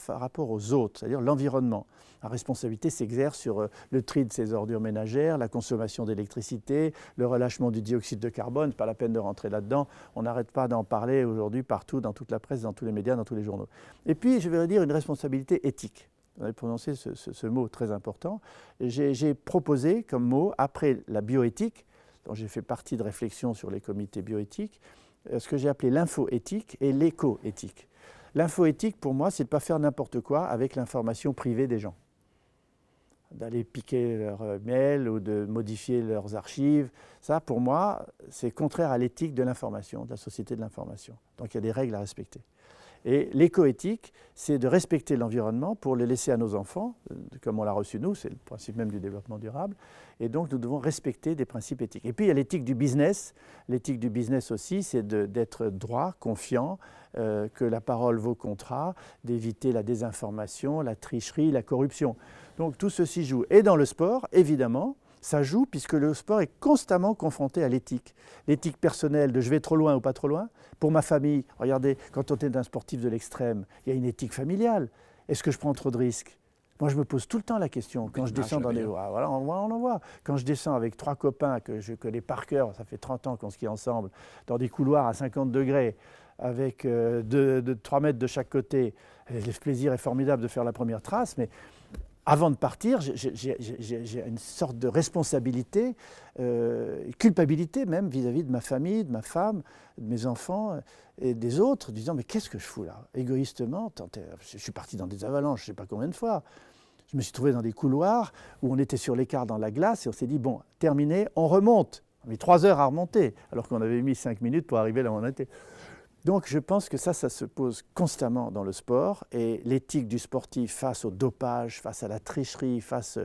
par rapport aux autres, c'est-à-dire l'environnement. La responsabilité s'exerce sur le tri de ses ordures ménagères, la consommation d'électricité, le relâchement du dioxyde de carbone, pas la peine de rentrer là-dedans, on n'arrête pas d'en parler aujourd'hui partout, dans toute la presse, dans tous les médias, dans tous les journaux. Et puis je vais dire une responsabilité éthique. Vous avez prononcé ce mot très important. J'ai proposé comme mot, après la bioéthique, dont j'ai fait partie de réflexion sur les comités bioéthiques, ce que j'ai appelé l'infoéthique et l'écoéthique. L'infoéthique, pour moi, c'est de ne pas faire n'importe quoi avec l'information privée des gens. D'aller piquer leurs mails ou de modifier leurs archives. Ça, pour moi, c'est contraire à l'éthique de l'information, de la société de l'information. Donc il y a des règles à respecter. Et l'écoéthique, c'est de respecter l'environnement pour le laisser à nos enfants, comme on l'a reçu nous, c'est le principe même du développement durable. Et donc nous devons respecter des principes éthiques. Et puis il y a l'éthique du business. L'éthique du business aussi, c'est d'être droit, confiant, que la parole vaut contrat, d'éviter la désinformation, la tricherie, la corruption. Donc tout ceci joue. Et dans le sport, évidemment, ça joue puisque le sport est constamment confronté à l'éthique. L'éthique personnelle de je vais trop loin ou pas trop loin. Pour ma famille, regardez, quand on est un sportif de l'extrême, il y a une éthique familiale. Est-ce que je prends trop de risques? Moi, je me pose tout le temps la question. Quand je descends dans des... Voilà, on en voit. Quand je descends avec 3 copains que je connais par cœur, ça fait 30 ans qu'on skie ensemble, dans des couloirs à 50 degrés, avec 3 mètres de chaque côté, le plaisir est formidable de faire la première trace, mais avant de partir, j'ai une sorte de responsabilité, culpabilité même vis-à-vis de ma famille, de ma femme, de mes enfants et des autres, disant mais qu'est-ce que je fous là? Égoïstement, je suis parti dans des avalanches, je ne sais pas combien de fois. Je me suis trouvé dans des couloirs où on était sur l'écart dans la glace et on s'est dit bon, terminé, on remonte. On a mis 3 heures à remonter, alors qu'on avait mis 5 minutes pour arriver là où on était. Donc je pense que ça se pose constamment dans le sport et l'éthique du sportif face au dopage, face à la tricherie, face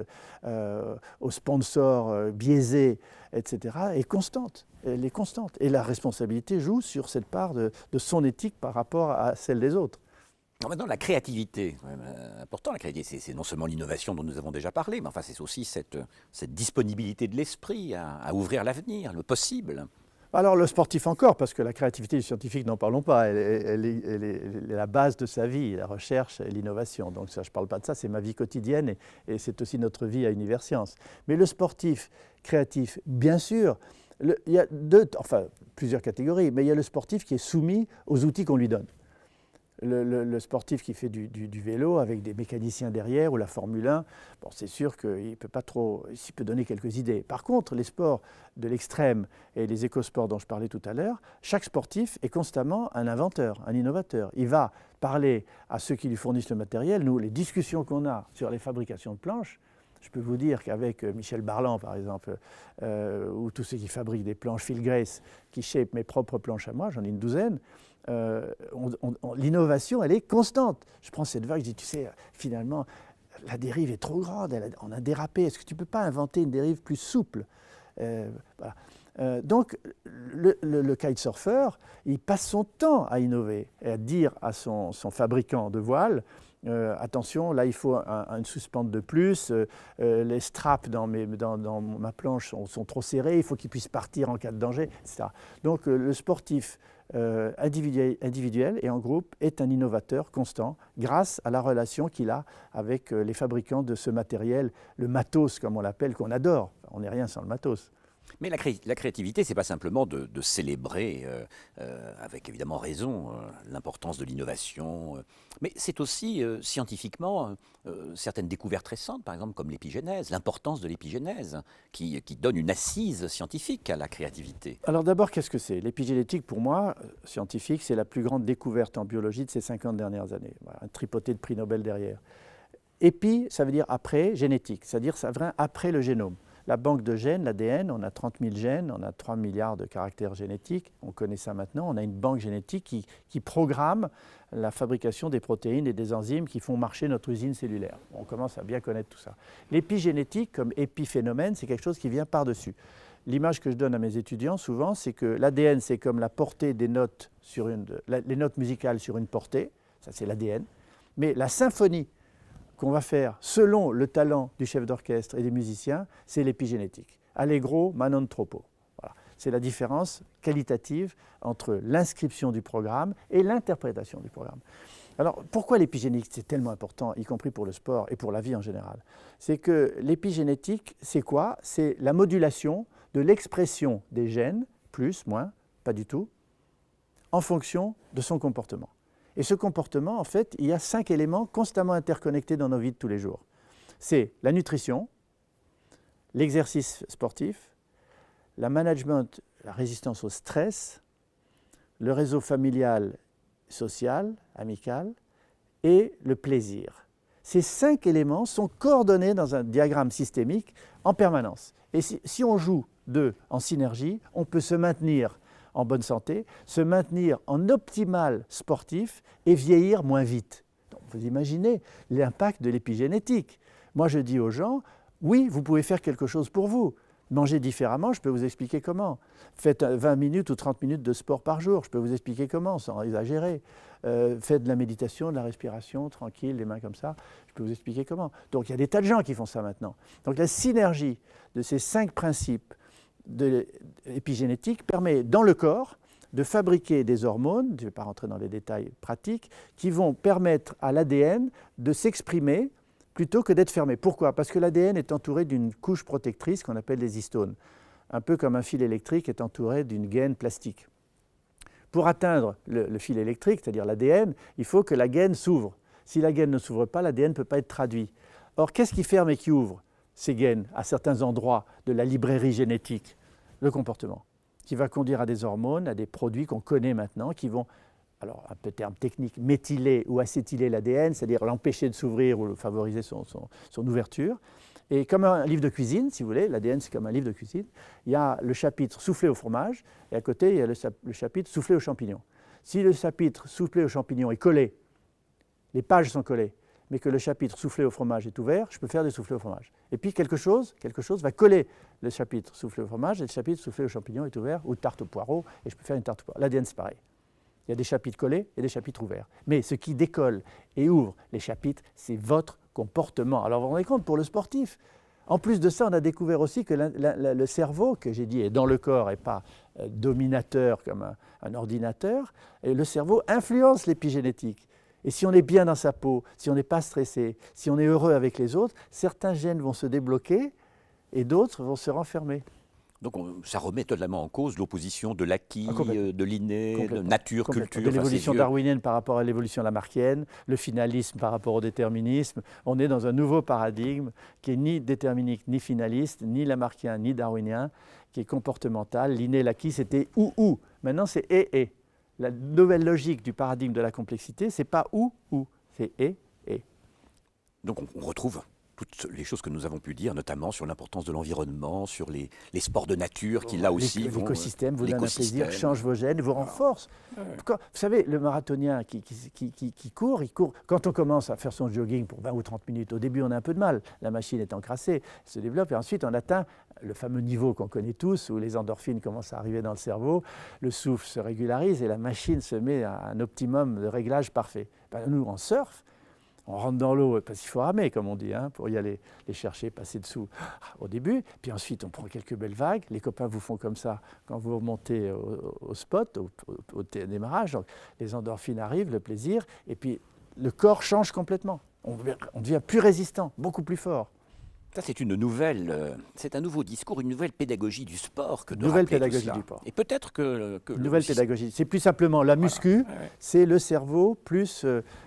aux sponsors biaisés, etc. est constante. Elle est constante. Et la responsabilité joue sur cette part de son éthique par rapport à celle des autres. Maintenant, la créativité, important, la créativité, c'est non seulement l'innovation dont nous avons déjà parlé, mais enfin c'est aussi cette disponibilité de l'esprit à ouvrir l'avenir, le possible. Alors le sportif encore, parce que la créativité du scientifique, n'en parlons pas, elle est la base de sa vie, la recherche et l'innovation. Donc ça, je ne parle pas de ça, c'est ma vie quotidienne et c'est aussi notre vie à Universcience. Mais le sportif créatif, bien sûr, il y a plusieurs catégories, mais il y a le sportif qui est soumis aux outils qu'on lui donne. Le sportif qui fait du vélo avec des mécaniciens derrière ou la Formule 1, bon, c'est sûr qu'il peut pas trop, il peut donner quelques idées. Par contre, les sports de l'extrême et les écosports dont je parlais tout à l'heure, chaque sportif est constamment un inventeur, un innovateur. Il va parler à ceux qui lui fournissent le matériel. Nous, les discussions qu'on a sur les fabrications de planches, je peux vous dire qu'avec Michel Barland, par exemple, ou tous ceux qui fabriquent des planches Phil Grace, qui shape mes propres planches à moi, j'en ai une douzaine, l'innovation, elle est constante. Je prends cette vague, je dis, tu sais, finalement, la dérive est trop grande, on a dérapé. Est-ce que tu ne peux pas inventer une dérive plus souple? Voilà. Donc, le kitesurfer, il passe son temps à innover et à dire à son fabricant de voile, attention, là il faut une suspente de plus, les straps dans ma planche sont trop serrés, il faut qu'ils puissent partir en cas de danger, etc. Donc le sportif individuel et en groupe est un innovateur constant grâce à la relation qu'il a avec les fabricants de ce matériel, le matos comme on l'appelle, qu'on adore. On n'est rien sans le matos. Mais la créativité, ce n'est pas simplement de célébrer, avec évidemment raison, l'importance de l'innovation, mais c'est aussi scientifiquement certaines découvertes récentes, par exemple comme l'épigénèse, l'importance de l'épigénèse, qui donne une assise scientifique à la créativité. Alors d'abord, qu'est-ce que c'est? L'épigénétique, pour moi, scientifique, c'est la plus grande découverte en biologie de ces 50 dernières années. Voilà, un tripoté de prix Nobel derrière. Épi, ça veut dire après, génétique, c'est-à-dire ça vient après le génome. La banque de gènes, l'ADN, on a 30 000 gènes, on a 3 milliards de caractères génétiques, on connaît ça maintenant, on a une banque génétique qui programme la fabrication des protéines et des enzymes qui font marcher notre usine cellulaire. On commence à bien connaître tout ça. L'épigénétique, comme épiphénomène, c'est quelque chose qui vient par-dessus. L'image que je donne à mes étudiants souvent, c'est que l'ADN, c'est comme la portée des notes, les notes musicales sur une portée, ça c'est l'ADN, mais la symphonie qu'on va faire selon le talent du chef d'orchestre et des musiciens, c'est l'épigénétique. Allegro ma non troppo. Voilà. C'est la différence qualitative entre l'inscription du programme et l'interprétation du programme. Alors, pourquoi l'épigénétique c'est tellement important, y compris pour le sport et pour la vie en général? C'est que l'épigénétique, c'est quoi? C'est la modulation de l'expression des gènes, plus, moins, pas du tout, en fonction de son comportement. Et ce comportement, en fait, il y a 5 éléments constamment interconnectés dans nos vies de tous les jours. C'est la nutrition, l'exercice sportif, la management, la résistance au stress, le réseau familial, social, amical et le plaisir. Ces 5 éléments sont coordonnés dans un diagramme systémique en permanence. Et si on joue d'eux en synergie, on peut se maintenir en bonne santé, se maintenir en optimal sportif et vieillir moins vite. Donc, vous imaginez l'impact de l'épigénétique. Moi, je dis aux gens, oui, vous pouvez faire quelque chose pour vous. Mangez différemment, je peux vous expliquer comment. Faites 20 minutes ou 30 minutes de sport par jour, je peux vous expliquer comment, sans exagérer. Faites de la méditation, de la respiration, tranquille, les mains comme ça, je peux vous expliquer comment. Donc, il y a des tas de gens qui font ça maintenant. Donc, la synergie de ces 5 principes de l'épigénétique permet dans le corps de fabriquer des hormones, je ne vais pas rentrer dans les détails pratiques, qui vont permettre à l'ADN de s'exprimer plutôt que d'être fermé. Pourquoi? Parce que l'ADN est entouré d'une couche protectrice qu'on appelle les histones, un peu comme un fil électrique est entouré d'une gaine plastique. Pour atteindre le fil électrique, c'est-à-dire l'ADN, il faut que la gaine s'ouvre. Si la gaine ne s'ouvre pas, l'ADN ne peut pas être traduit. Or, qu'est-ce qui ferme et qui ouvre ces gaines à certains endroits de la librairie génétique? Le comportement, qui va conduire à des hormones, à des produits qu'on connaît maintenant, qui vont, alors un peu terme technique, méthyler ou acétyler l'ADN, c'est-à-dire l'empêcher de s'ouvrir ou favoriser son ouverture. Et comme un livre de cuisine, si vous voulez, l'ADN c'est comme un livre de cuisine, il y a le chapitre soufflé au fromage, et à côté il y a le chapitre soufflé aux champignons. Si le chapitre soufflé aux champignons est collé, les pages sont collées, mais que le chapitre soufflé au fromage est ouvert, je peux faire des soufflés au fromage. Et puis quelque chose va coller le chapitre soufflé au fromage et le chapitre soufflé aux champignons est ouvert, ou tarte au poireau, et je peux faire une tarte au poireau. L'ADN c'est pareil. Il y a des chapitres collés et des chapitres ouverts. Mais ce qui décolle et ouvre les chapitres, c'est votre comportement. Alors vous vous rendez compte, pour le sportif, En plus de ça, on a découvert aussi que le cerveau, que j'ai dit est dans le corps et pas dominateur comme un ordinateur, et le cerveau influence l'épigénétique. Et si on est bien dans sa peau, si on n'est pas stressé, si on est heureux avec les autres, certains gènes vont se débloquer et d'autres vont se renfermer. Donc ça remet totalement en cause l'opposition de l'acquis, de l'inné, de nature, culture. De l'évolution darwinienne par rapport à l'évolution lamarckienne, le finalisme par rapport au déterminisme. On est dans un nouveau paradigme qui est ni déterminique, ni finaliste, ni lamarckien, ni darwinien, qui est comportemental. L'inné et l'acquis, c'était ou. Maintenant, c'est et. La nouvelle logique du paradigme de la complexité, c'est pas ou, c'est et. Donc on retrouve toutes les choses que nous avons pu dire, notamment sur l'importance de l'environnement, sur les sports de nature qui là aussi l'écosystème vous donne un plaisir, change vos gènes, vous renforce. Vous savez, le marathonien qui court, il court. Quand on commence à faire son jogging pour 20 ou 30 minutes, au début on a un peu de mal, la machine est encrassée, elle se développe et ensuite on atteint le fameux niveau qu'on connaît tous, où les endorphines commencent à arriver dans le cerveau, le souffle se régularise et la machine se met à un optimum de réglage parfait. Nous, on surfe. On rentre dans l'eau parce qu'il faut ramer, comme on dit, pour y aller les chercher, passer dessous au début. Puis ensuite, on prend quelques belles vagues. Les copains vous font comme ça quand vous remontez au spot, au démarrage. Donc, les endorphines arrivent, le plaisir. Et puis, le corps change complètement. On devient plus résistant, beaucoup plus fort. Ça, c'est c'est un nouveau discours, une nouvelle pédagogie du sport que de nouvelle rappeler pédagogie tout cela. du sport. Et peut-être que nouvelle pédagogie. C'est plus simplement la muscu, c'est le cerveau plus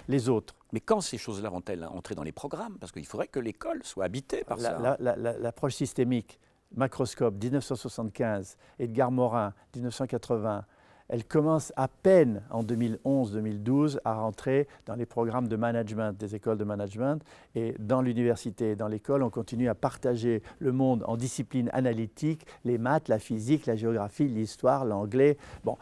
les autres. Mais quand ces choses-là vont-elles entrer dans les programmes? Parce qu'il faudrait que l'école soit habitée par ça. L'approche systémique, Macroscope, 1975, Edgar Morin, 1980, elle commence à peine en 2011-2012 à rentrer dans les programmes de management, des écoles de management. Et dans l'université et dans l'école, on continue à partager le monde en disciplines analytiques, les maths, la physique, la géographie, l'histoire, l'anglais. Bon,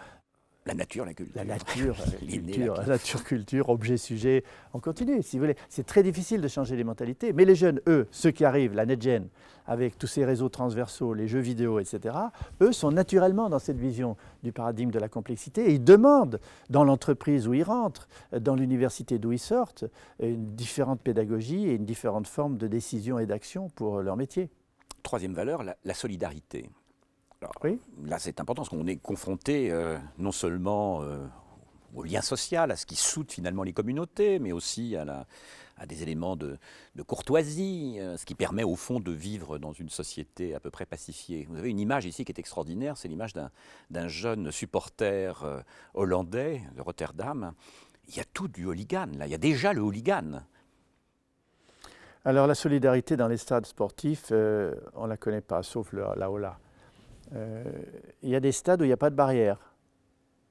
la nature, la culture. La nature, culture, objet, sujet, on continue, si vous voulez. C'est très difficile de changer les mentalités, mais les jeunes, eux, ceux qui arrivent, la NetGen, avec tous ces réseaux transversaux, les jeux vidéo, etc., eux sont naturellement dans cette vision du paradigme de la complexité et ils demandent, dans l'entreprise où ils rentrent, dans l'université d'où ils sortent, une différente pédagogie et une différente forme de décision et d'action pour leur métier. Troisième valeur, la solidarité. Alors, oui. Là, c'est important parce qu'on est confronté non seulement au lien social, à ce qui soude finalement les communautés, mais aussi à des éléments de courtoisie, ce qui permet au fond de vivre dans une société à peu près pacifiée. Vous avez une image ici qui est extraordinaire, c'est l'image d'un jeune supporter hollandais de Rotterdam. Il y a tout du hooligan, là, il y a déjà le hooligan. Alors la solidarité dans les stades sportifs, on ne la connaît pas, sauf la Ola. Il y a des stades où il n'y a pas de barrière,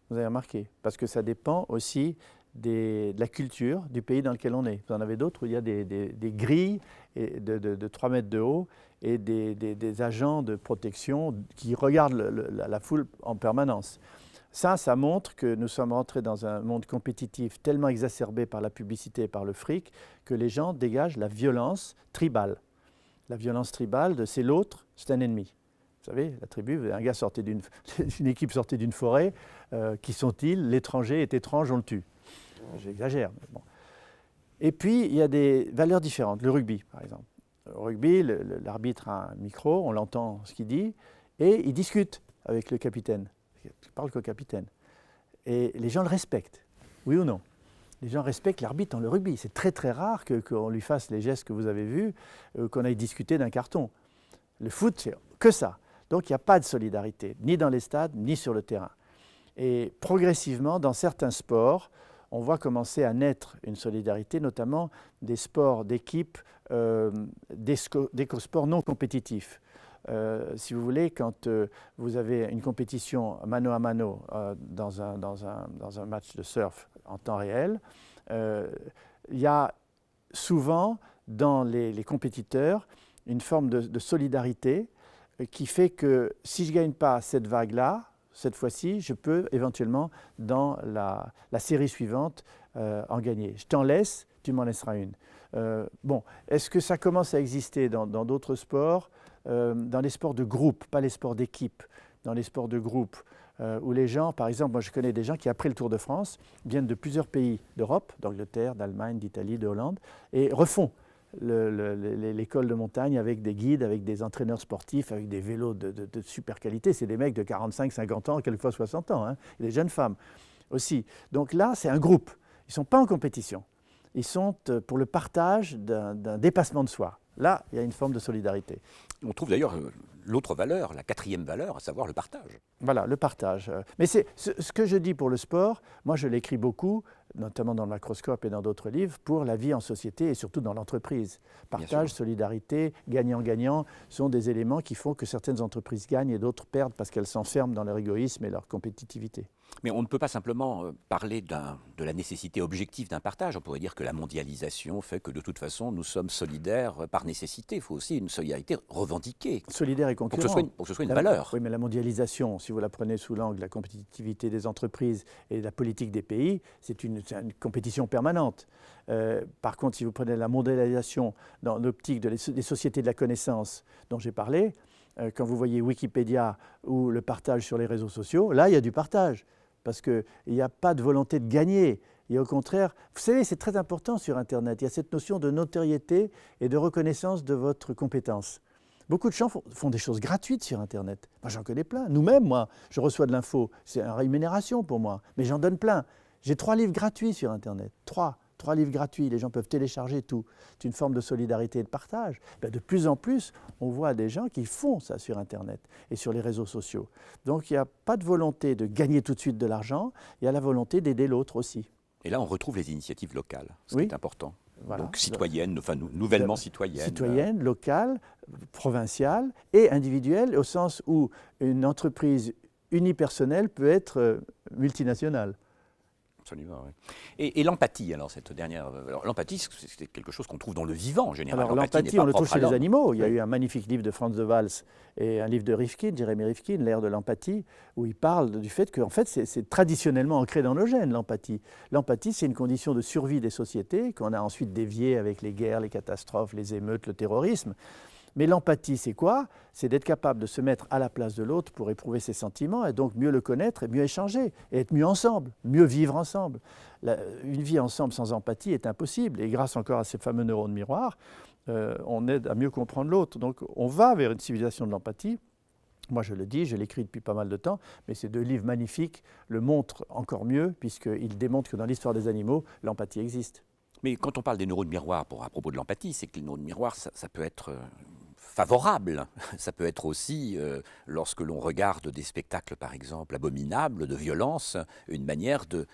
vous avez remarqué, parce que ça dépend aussi de la culture du pays dans lequel on est. Vous en avez d'autres où il y a des grilles de 3 mètres de haut et des agents de protection qui regardent la foule en permanence. Ça montre que nous sommes rentrés dans un monde compétitif tellement exacerbé par la publicité et par le fric que les gens dégagent la violence tribale. La violence tribale de c'est l'autre, c'est un ennemi. Vous savez, la tribu, un gars sortait une équipe sortait d'une forêt, qui sont-ils? L'étranger est étrange, on le tue. J'exagère, mais bon. Et puis, il y a des valeurs différentes. Le rugby, par exemple. Au rugby, l'arbitre a un micro, on l'entend ce qu'il dit, et il discute avec le capitaine. Il ne parle qu'au capitaine. Et les gens le respectent, oui ou non? Les gens respectent l'arbitre dans le rugby. C'est très très rare qu'on lui fasse les gestes que vous avez vus, qu'on aille discuter d'un carton. Le foot, c'est que ça. Donc il n'y a pas de solidarité, ni dans les stades, ni sur le terrain. Et progressivement, dans certains sports, on voit commencer à naître une solidarité, notamment des sports d'équipe, des sports non compétitifs. Si vous voulez, quand vous avez une compétition mano à mano dans un match de surf en temps réel, il y a souvent dans les compétiteurs une forme de solidarité qui fait que si je ne gagne pas cette vague-là, cette fois-ci, je peux éventuellement, dans la série suivante, en gagner. Je t'en laisse, tu m'en laisseras une. Bon, est-ce que ça commence à exister dans d'autres sports? Dans les sports de groupe, pas les sports d'équipe, dans les sports de groupe, où les gens, par exemple, moi je connais des gens qui, après le Tour de France, viennent de plusieurs pays d'Europe, d'Angleterre, d'Allemagne, d'Italie, de Hollande, et refont l'école de montagne avec des guides, avec des entraîneurs sportifs, avec des vélos de super qualité. C'est des mecs de 45, 50 ans, quelquefois 60 ans, hein, et des jeunes femmes aussi. Donc là, c'est un groupe. Ils ne sont pas en compétition. Ils sont pour le partage d'un dépassement de soi. Là, il y a une forme de solidarité. On trouve d'ailleurs l'autre valeur, la quatrième valeur, à savoir le partage. Voilà, le partage. Mais c'est ce que je dis pour le sport, moi je l'écris beaucoup, notamment dans le Macroscope et dans d'autres livres, pour la vie en société et surtout dans l'entreprise. Partage, solidarité, gagnant-gagnant sont des éléments qui font que certaines entreprises gagnent et d'autres perdent parce qu'elles s'enferment dans leur égoïsme et leur compétitivité. Mais on ne peut pas simplement parler de la nécessité objective d'un partage. On pourrait dire que la mondialisation fait que de toute façon nous sommes solidaires par nécessité. Il faut aussi une solidarité revendiquée. Solidaire et concurrent. Pour que ce soit une valeur. Oui, mais la mondialisation, si vous la prenez sous l'angle de la compétitivité des entreprises et de la politique des pays, c'est une compétition permanente. Par contre, si vous prenez la mondialisation dans l'optique des sociétés de la connaissance dont j'ai parlé, quand vous voyez Wikipédia ou le partage sur les réseaux sociaux, là, il y a du partage. Parce qu'il n'y a pas de volonté de gagner. Et au contraire, vous savez, c'est très important sur Internet. Il y a cette notion de notoriété et de reconnaissance de votre compétence. Beaucoup de gens font des choses gratuites sur Internet. Moi, j'en connais plein. Nous-mêmes, moi, je reçois de l'info. C'est une rémunération pour moi. Mais j'en donne plein. J'ai 3 livres gratuits sur Internet. 3 livres gratuits. Les gens peuvent télécharger tout. C'est une forme de solidarité et de partage. De plus en plus, on voit des gens qui font ça sur Internet et sur les réseaux sociaux. Donc, il n'y a pas de volonté de gagner tout de suite de l'argent. Il y a la volonté d'aider l'autre aussi. Et là, on retrouve les initiatives locales, ce oui. qui est important. Voilà. Donc citoyennes, enfin nouvellement citoyennes. Citoyennes, locales, provinciales et individuelles, au sens où une entreprise unipersonnelle peut être multinationale. Absolument, oui. Et l'empathie, alors, cette dernière... Alors, l'empathie, c'est quelque chose qu'on trouve dans le vivant, en général. Alors, l'empathie, on le trouve chez les animaux. Il y a eu un magnifique livre de Franz de Waals et un livre de Rifkin, Jérémy Rifkin, L'ère de l'empathie, où il parle du fait qu'en fait, c'est traditionnellement ancré dans nos gènes, l'empathie. L'empathie, c'est une condition de survie des sociétés qu'on a ensuite déviée avec les guerres, les catastrophes, les émeutes, le terrorisme. Mais l'empathie, c'est quoi? C'est d'être capable de se mettre à la place de l'autre pour éprouver ses sentiments et donc mieux le connaître et mieux échanger et être mieux ensemble, mieux vivre ensemble. Une vie ensemble sans empathie est impossible et grâce encore à ces fameux neurones miroirs, on aide à mieux comprendre l'autre. Donc on va vers une civilisation de l'empathie. Moi je le dis, je l'écris depuis pas mal de temps, mais ces 2 livres magnifiques le montrent encore mieux puisqu'ils démontrent que dans l'histoire des animaux, l'empathie existe. Mais quand on parle des neurones miroirs à propos de l'empathie, c'est que les neurones miroirs, ça peut être favorable. Ça peut être aussi, lorsque l'on regarde des spectacles, par exemple, abominables, de violence, une manière de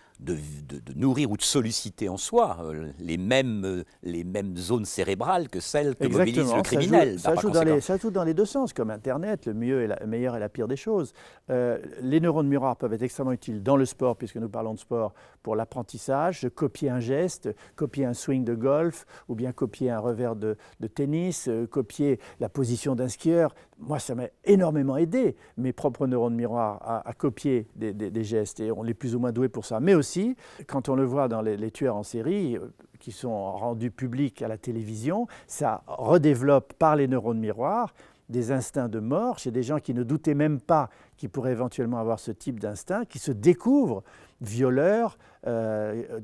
nourrir ou de solliciter en soi les mêmes zones cérébrales que celles que mobilise le criminel. Ça joue dans les 2 sens, comme Internet, le meilleur et la pire des choses. Les neurones miroirs peuvent être extrêmement utiles dans le sport, puisque nous parlons de sport, pour l'apprentissage, copier un geste, copier un swing de golf, ou bien copier un revers de tennis, copier la position d'un skieur. Moi, ça m'a énormément aidé, mes propres neurones miroirs, à copier des gestes, et on est plus ou moins doué pour ça. Mais aussi, quand on le voit dans les tueurs en série, qui sont rendus publics à la télévision, ça redéveloppe par les neurones miroirs des instincts de mort chez des gens qui ne doutaient même pas qu'ils pourraient éventuellement avoir ce type d'instinct, qui se découvrent violeurs,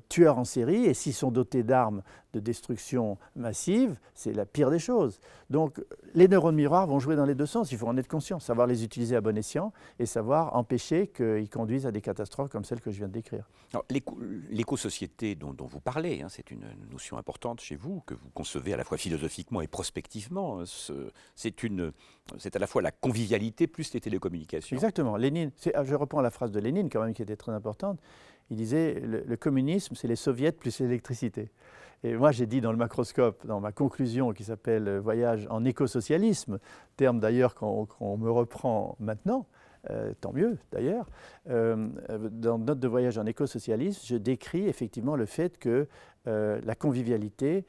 tueurs en série, et s'ils sont dotés d'armes de destruction massive, c'est la pire des choses. Donc les neurones miroirs vont jouer dans les 2 sens, il faut en être conscient, savoir les utiliser à bon escient et savoir empêcher qu'ils conduisent à des catastrophes comme celles que je viens de décrire. L'éco-société dont vous parlez, hein, c'est une notion importante chez vous, que vous concevez à la fois philosophiquement et prospectivement. C'est à la fois la convivialité plus les télécommunications. Exactement. Lénine, je reprends la phrase de Lénine quand même qui était très importante. Il disait le communisme, c'est les soviets plus l'électricité. Et moi, j'ai dit dans le Macroscope, dans ma conclusion qui s'appelle « Voyage en écosocialisme », terme d'ailleurs qu'on me reprend maintenant, tant mieux d'ailleurs, dans Note de voyage en écosocialisme, je décris effectivement le fait que la convivialité,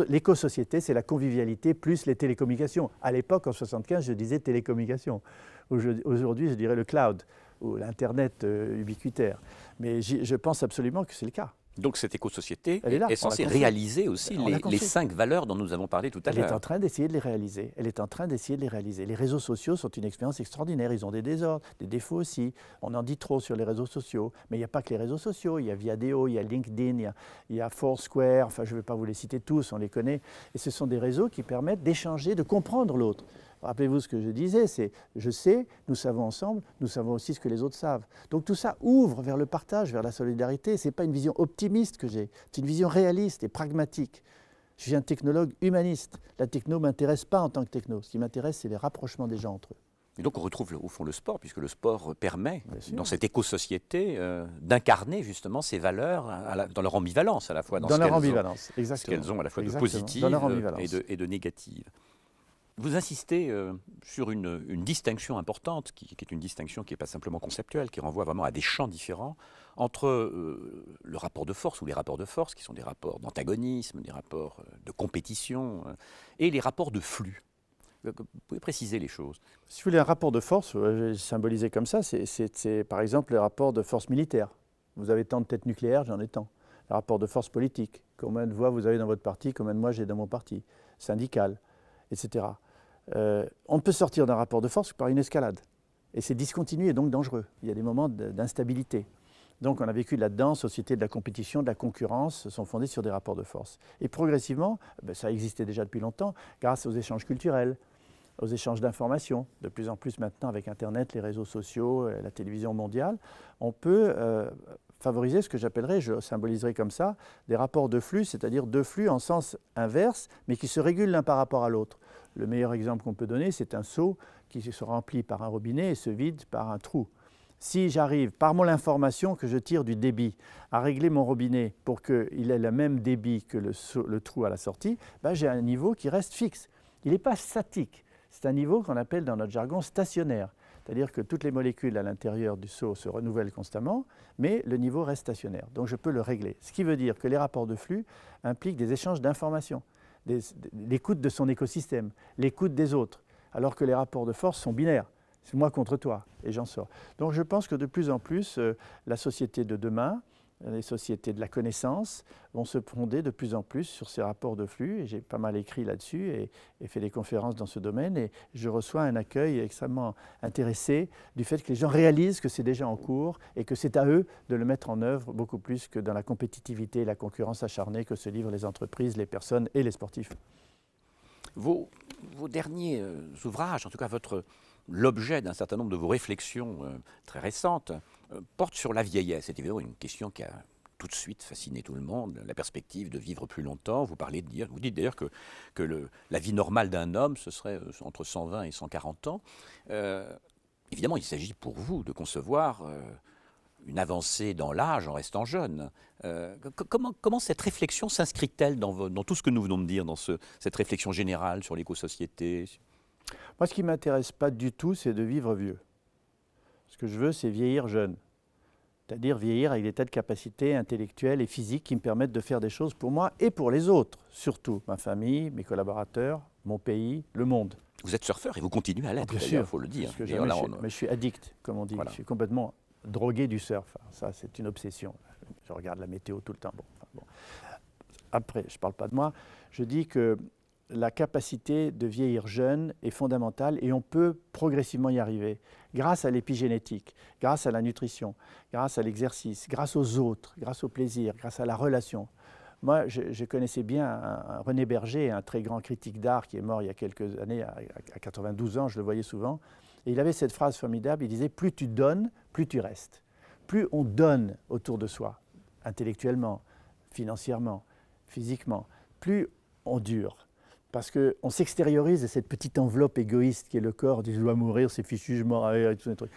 l'éco-société, c'est la convivialité plus les télécommunications. À l'époque, en 1975, je disais télécommunications. Aujourd'hui, je dirais le cloud ou l'Internet ubiquitaire. Mais je pense absolument que c'est le cas. Donc cette éco-société Elle est là, est on l'a censée construite. réaliser aussi On l'a les construite. 5 valeurs dont nous avons parlé tout à Elle est en l'heure. train d'essayer de les réaliser. Elle est en train d'essayer de les réaliser. Les réseaux sociaux sont une expérience extraordinaire. Ils ont des désordres, des défauts aussi. On en dit trop sur les réseaux sociaux. Mais il n'y a pas que les réseaux sociaux. Il y a Viadeo, il y a LinkedIn, il y a Foursquare. Enfin, je ne vais pas vous les citer tous, on les connaît. Et ce sont des réseaux qui permettent d'échanger, de comprendre l'autre. Rappelez-vous ce que je disais, c'est je sais, nous savons ensemble, nous savons aussi ce que les autres savent. Donc tout ça ouvre vers le partage, vers la solidarité. Ce n'est pas une vision optimiste que j'ai, c'est une vision réaliste et pragmatique. Je suis un technologue humaniste. La techno ne m'intéresse pas en tant que techno. Ce qui m'intéresse, c'est les rapprochements des gens entre eux. Et donc on retrouve au fond le sport, puisque le sport permet, Bien sûr. dans cette éco-société, d'incarner justement ces valeurs dans leur ambivalence à la fois. Dans leur ambivalence, ce exactement. qu'elles ont à la fois de Exactement. positive Dans leur ambivalence. et de négative. Vous insistez sur une distinction importante, qui est une distinction qui n'est pas simplement conceptuelle, qui renvoie vraiment à des champs différents, entre le rapport de force ou les rapports de force, qui sont des rapports d'antagonisme, des rapports de compétition, et les rapports de flux. Vous pouvez préciser les choses. Si vous voulez un rapport de force, je vais symboliser comme ça, c'est par exemple le rapport de force militaire. Vous avez tant de têtes nucléaires, j'en ai tant. Le rapport de force politique, combien de voix vous avez dans votre parti, combien de moi j'ai dans mon parti, syndical, etc. On peut sortir d'un rapport de force par une escalade. Et c'est discontinu et donc dangereux. Il y a des moments d'instabilité. Donc on a vécu là-dedans, société de la compétition, de la concurrence, sont fondées sur des rapports de force. Et progressivement, ça existait déjà depuis longtemps, grâce aux échanges culturels, aux échanges d'informations. De plus en plus maintenant avec Internet, les réseaux sociaux, la télévision mondiale, on peut favoriser ce que j'appellerais, je symboliserai comme ça, des rapports de flux, c'est-à-dire deux flux en sens inverse, mais qui se régulent l'un par rapport à l'autre. Le meilleur exemple qu'on peut donner, c'est un seau qui se remplit par un robinet et se vide par un trou. Si j'arrive, par l'information que je tire du débit, à régler mon robinet pour qu'il ait le même débit que le trou à la sortie, j'ai un niveau qui reste fixe. Il n'est pas statique. C'est un niveau qu'on appelle dans notre jargon stationnaire. C'est-à-dire que toutes les molécules à l'intérieur du seau se renouvellent constamment, mais le niveau reste stationnaire. Donc je peux le régler. Ce qui veut dire que les rapports de flux impliquent des échanges d'informations, l'écoute de son écosystème, l'écoute des autres, alors que les rapports de force sont binaires. C'est moi contre toi, et j'en sors. Donc je pense que de plus en plus, la société de demain, les sociétés de la connaissance vont se fonder de plus en plus sur ces rapports de flux. Et j'ai pas mal écrit là-dessus et fait des conférences dans ce domaine. Et je reçois un accueil extrêmement intéressé du fait que les gens réalisent que c'est déjà en cours et que c'est à eux de le mettre en œuvre beaucoup plus que dans la compétitivité et la concurrence acharnée que se livrent les entreprises, les personnes et les sportifs. Vos derniers ouvrages, en tout cas l'objet d'un certain nombre de vos réflexions très récentes, porte sur la vieillesse. C'est évidemment une question qui a tout de suite fasciné tout le monde, la perspective de vivre plus longtemps. Vous dites d'ailleurs que la vie normale d'un homme, ce serait entre 120 et 140 ans. Évidemment, il s'agit pour vous de concevoir une avancée dans l'âge en restant jeune. Comment cette réflexion s'inscrit-elle dans tout ce que nous venons de dire, dans cette réflexion générale sur l'éco-société ? Moi, ce qui ne m'intéresse pas du tout, c'est de vivre vieux. Ce que je veux, c'est vieillir jeune. C'est-à-dire vieillir avec des tas de capacités intellectuelles et physiques qui me permettent de faire des choses pour moi et pour les autres, surtout ma famille, mes collaborateurs, mon pays, le monde. Vous êtes surfeur et vous continuez à l'être, bien sûr, il faut le dire. Parce que mais je suis addict, comme on dit. Voilà. Je suis complètement drogué du surf. Ça, c'est une obsession. Je regarde la météo tout le temps. Bon. Après, je ne parle pas de moi. Je dis que la capacité de vieillir jeune est fondamentale et on peut progressivement y arriver grâce à l'épigénétique, grâce à la nutrition, grâce à l'exercice, grâce aux autres, grâce au plaisir, grâce à la relation. Moi, je connaissais bien un René Berger, un très grand critique d'art qui est mort il y a quelques années, à 92 ans, je le voyais souvent. Et il avait cette phrase formidable, il disait « Plus tu donnes, plus tu restes ». Plus on donne autour de soi, intellectuellement, financièrement, physiquement, plus on dure. Parce qu'on s'extériorise de cette petite enveloppe égoïste qui est le corps, dit « je dois mourir, c'est fichu, je meurs », et tout ces trucs.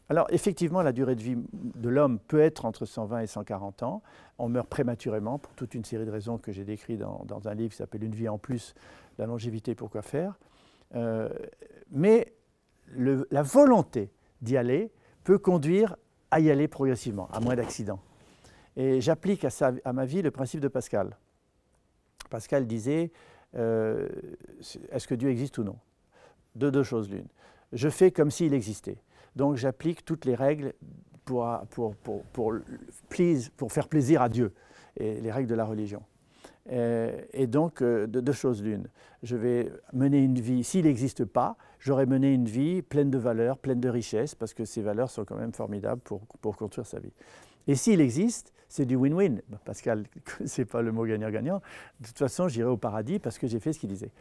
Alors effectivement, la durée de vie de l'homme peut être entre 120 et 140 ans. On meurt prématurément pour toute une série de raisons que j'ai décrites dans un livre qui s'appelle « Une vie en plus, la longévité, pourquoi faire ». Mais la volonté d'y aller peut conduire à y aller progressivement, à moins d'accidents. Et j'applique à ma vie le principe de Pascal. Pascal disait est-ce que Dieu existe ou non? De deux choses l'une. Je fais comme s'il existait. Donc j'applique toutes les règles pour faire plaisir à Dieu. et les règles de la religion. Et donc, deux choses l'une. Je vais mener une vie, s'il n'existe pas, j'aurais mené une vie pleine de valeurs, pleine de richesses, parce que ces valeurs sont quand même formidables pour construire sa vie. Et s'il existe, c'est du win-win. Pascal, c'est pas le mot gagnant-gagnant. De toute façon, j'irai au paradis parce que j'ai fait ce qu'il disait.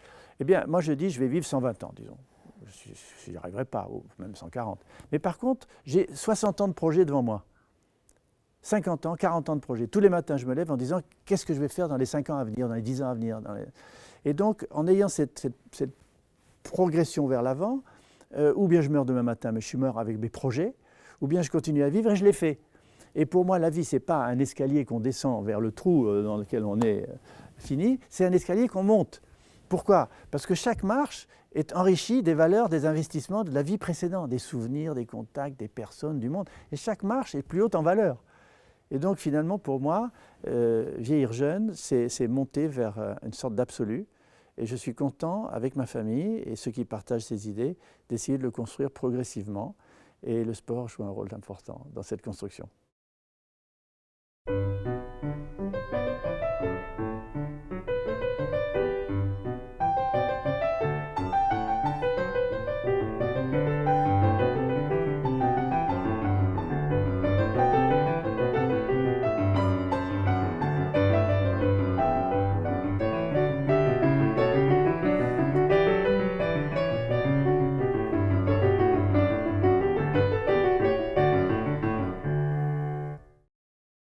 Eh bien, moi, je dis, je vais vivre 120 ans, disons. Je n'y arriverai pas, ou même 140. Mais par contre, j'ai 60 ans de projets devant moi. 50 ans, 40 ans de projets. Tous les matins, je me lève en disant qu'est-ce que je vais faire dans les 5 ans à venir, dans les 10 ans à venir. Et donc, en ayant cette progression vers l'avant, ou bien je meurs demain matin, mais je suis mort avec mes projets, ou bien je continue à vivre et je l'ai fait. Et pour moi, la vie, ce n'est pas un escalier qu'on descend vers le trou dans lequel on est fini, c'est un escalier qu'on monte. Pourquoi? Parce que chaque marche est enrichie des valeurs, des investissements de la vie précédente, des souvenirs, des contacts, des personnes, du monde. Et chaque marche est plus haute en valeur. Et donc finalement, pour moi, vieillir jeune, c'est monter vers une sorte d'absolu. Et je suis content, avec ma famille et ceux qui partagent ces idées, d'essayer de le construire progressivement. Et le sport joue un rôle important dans cette construction.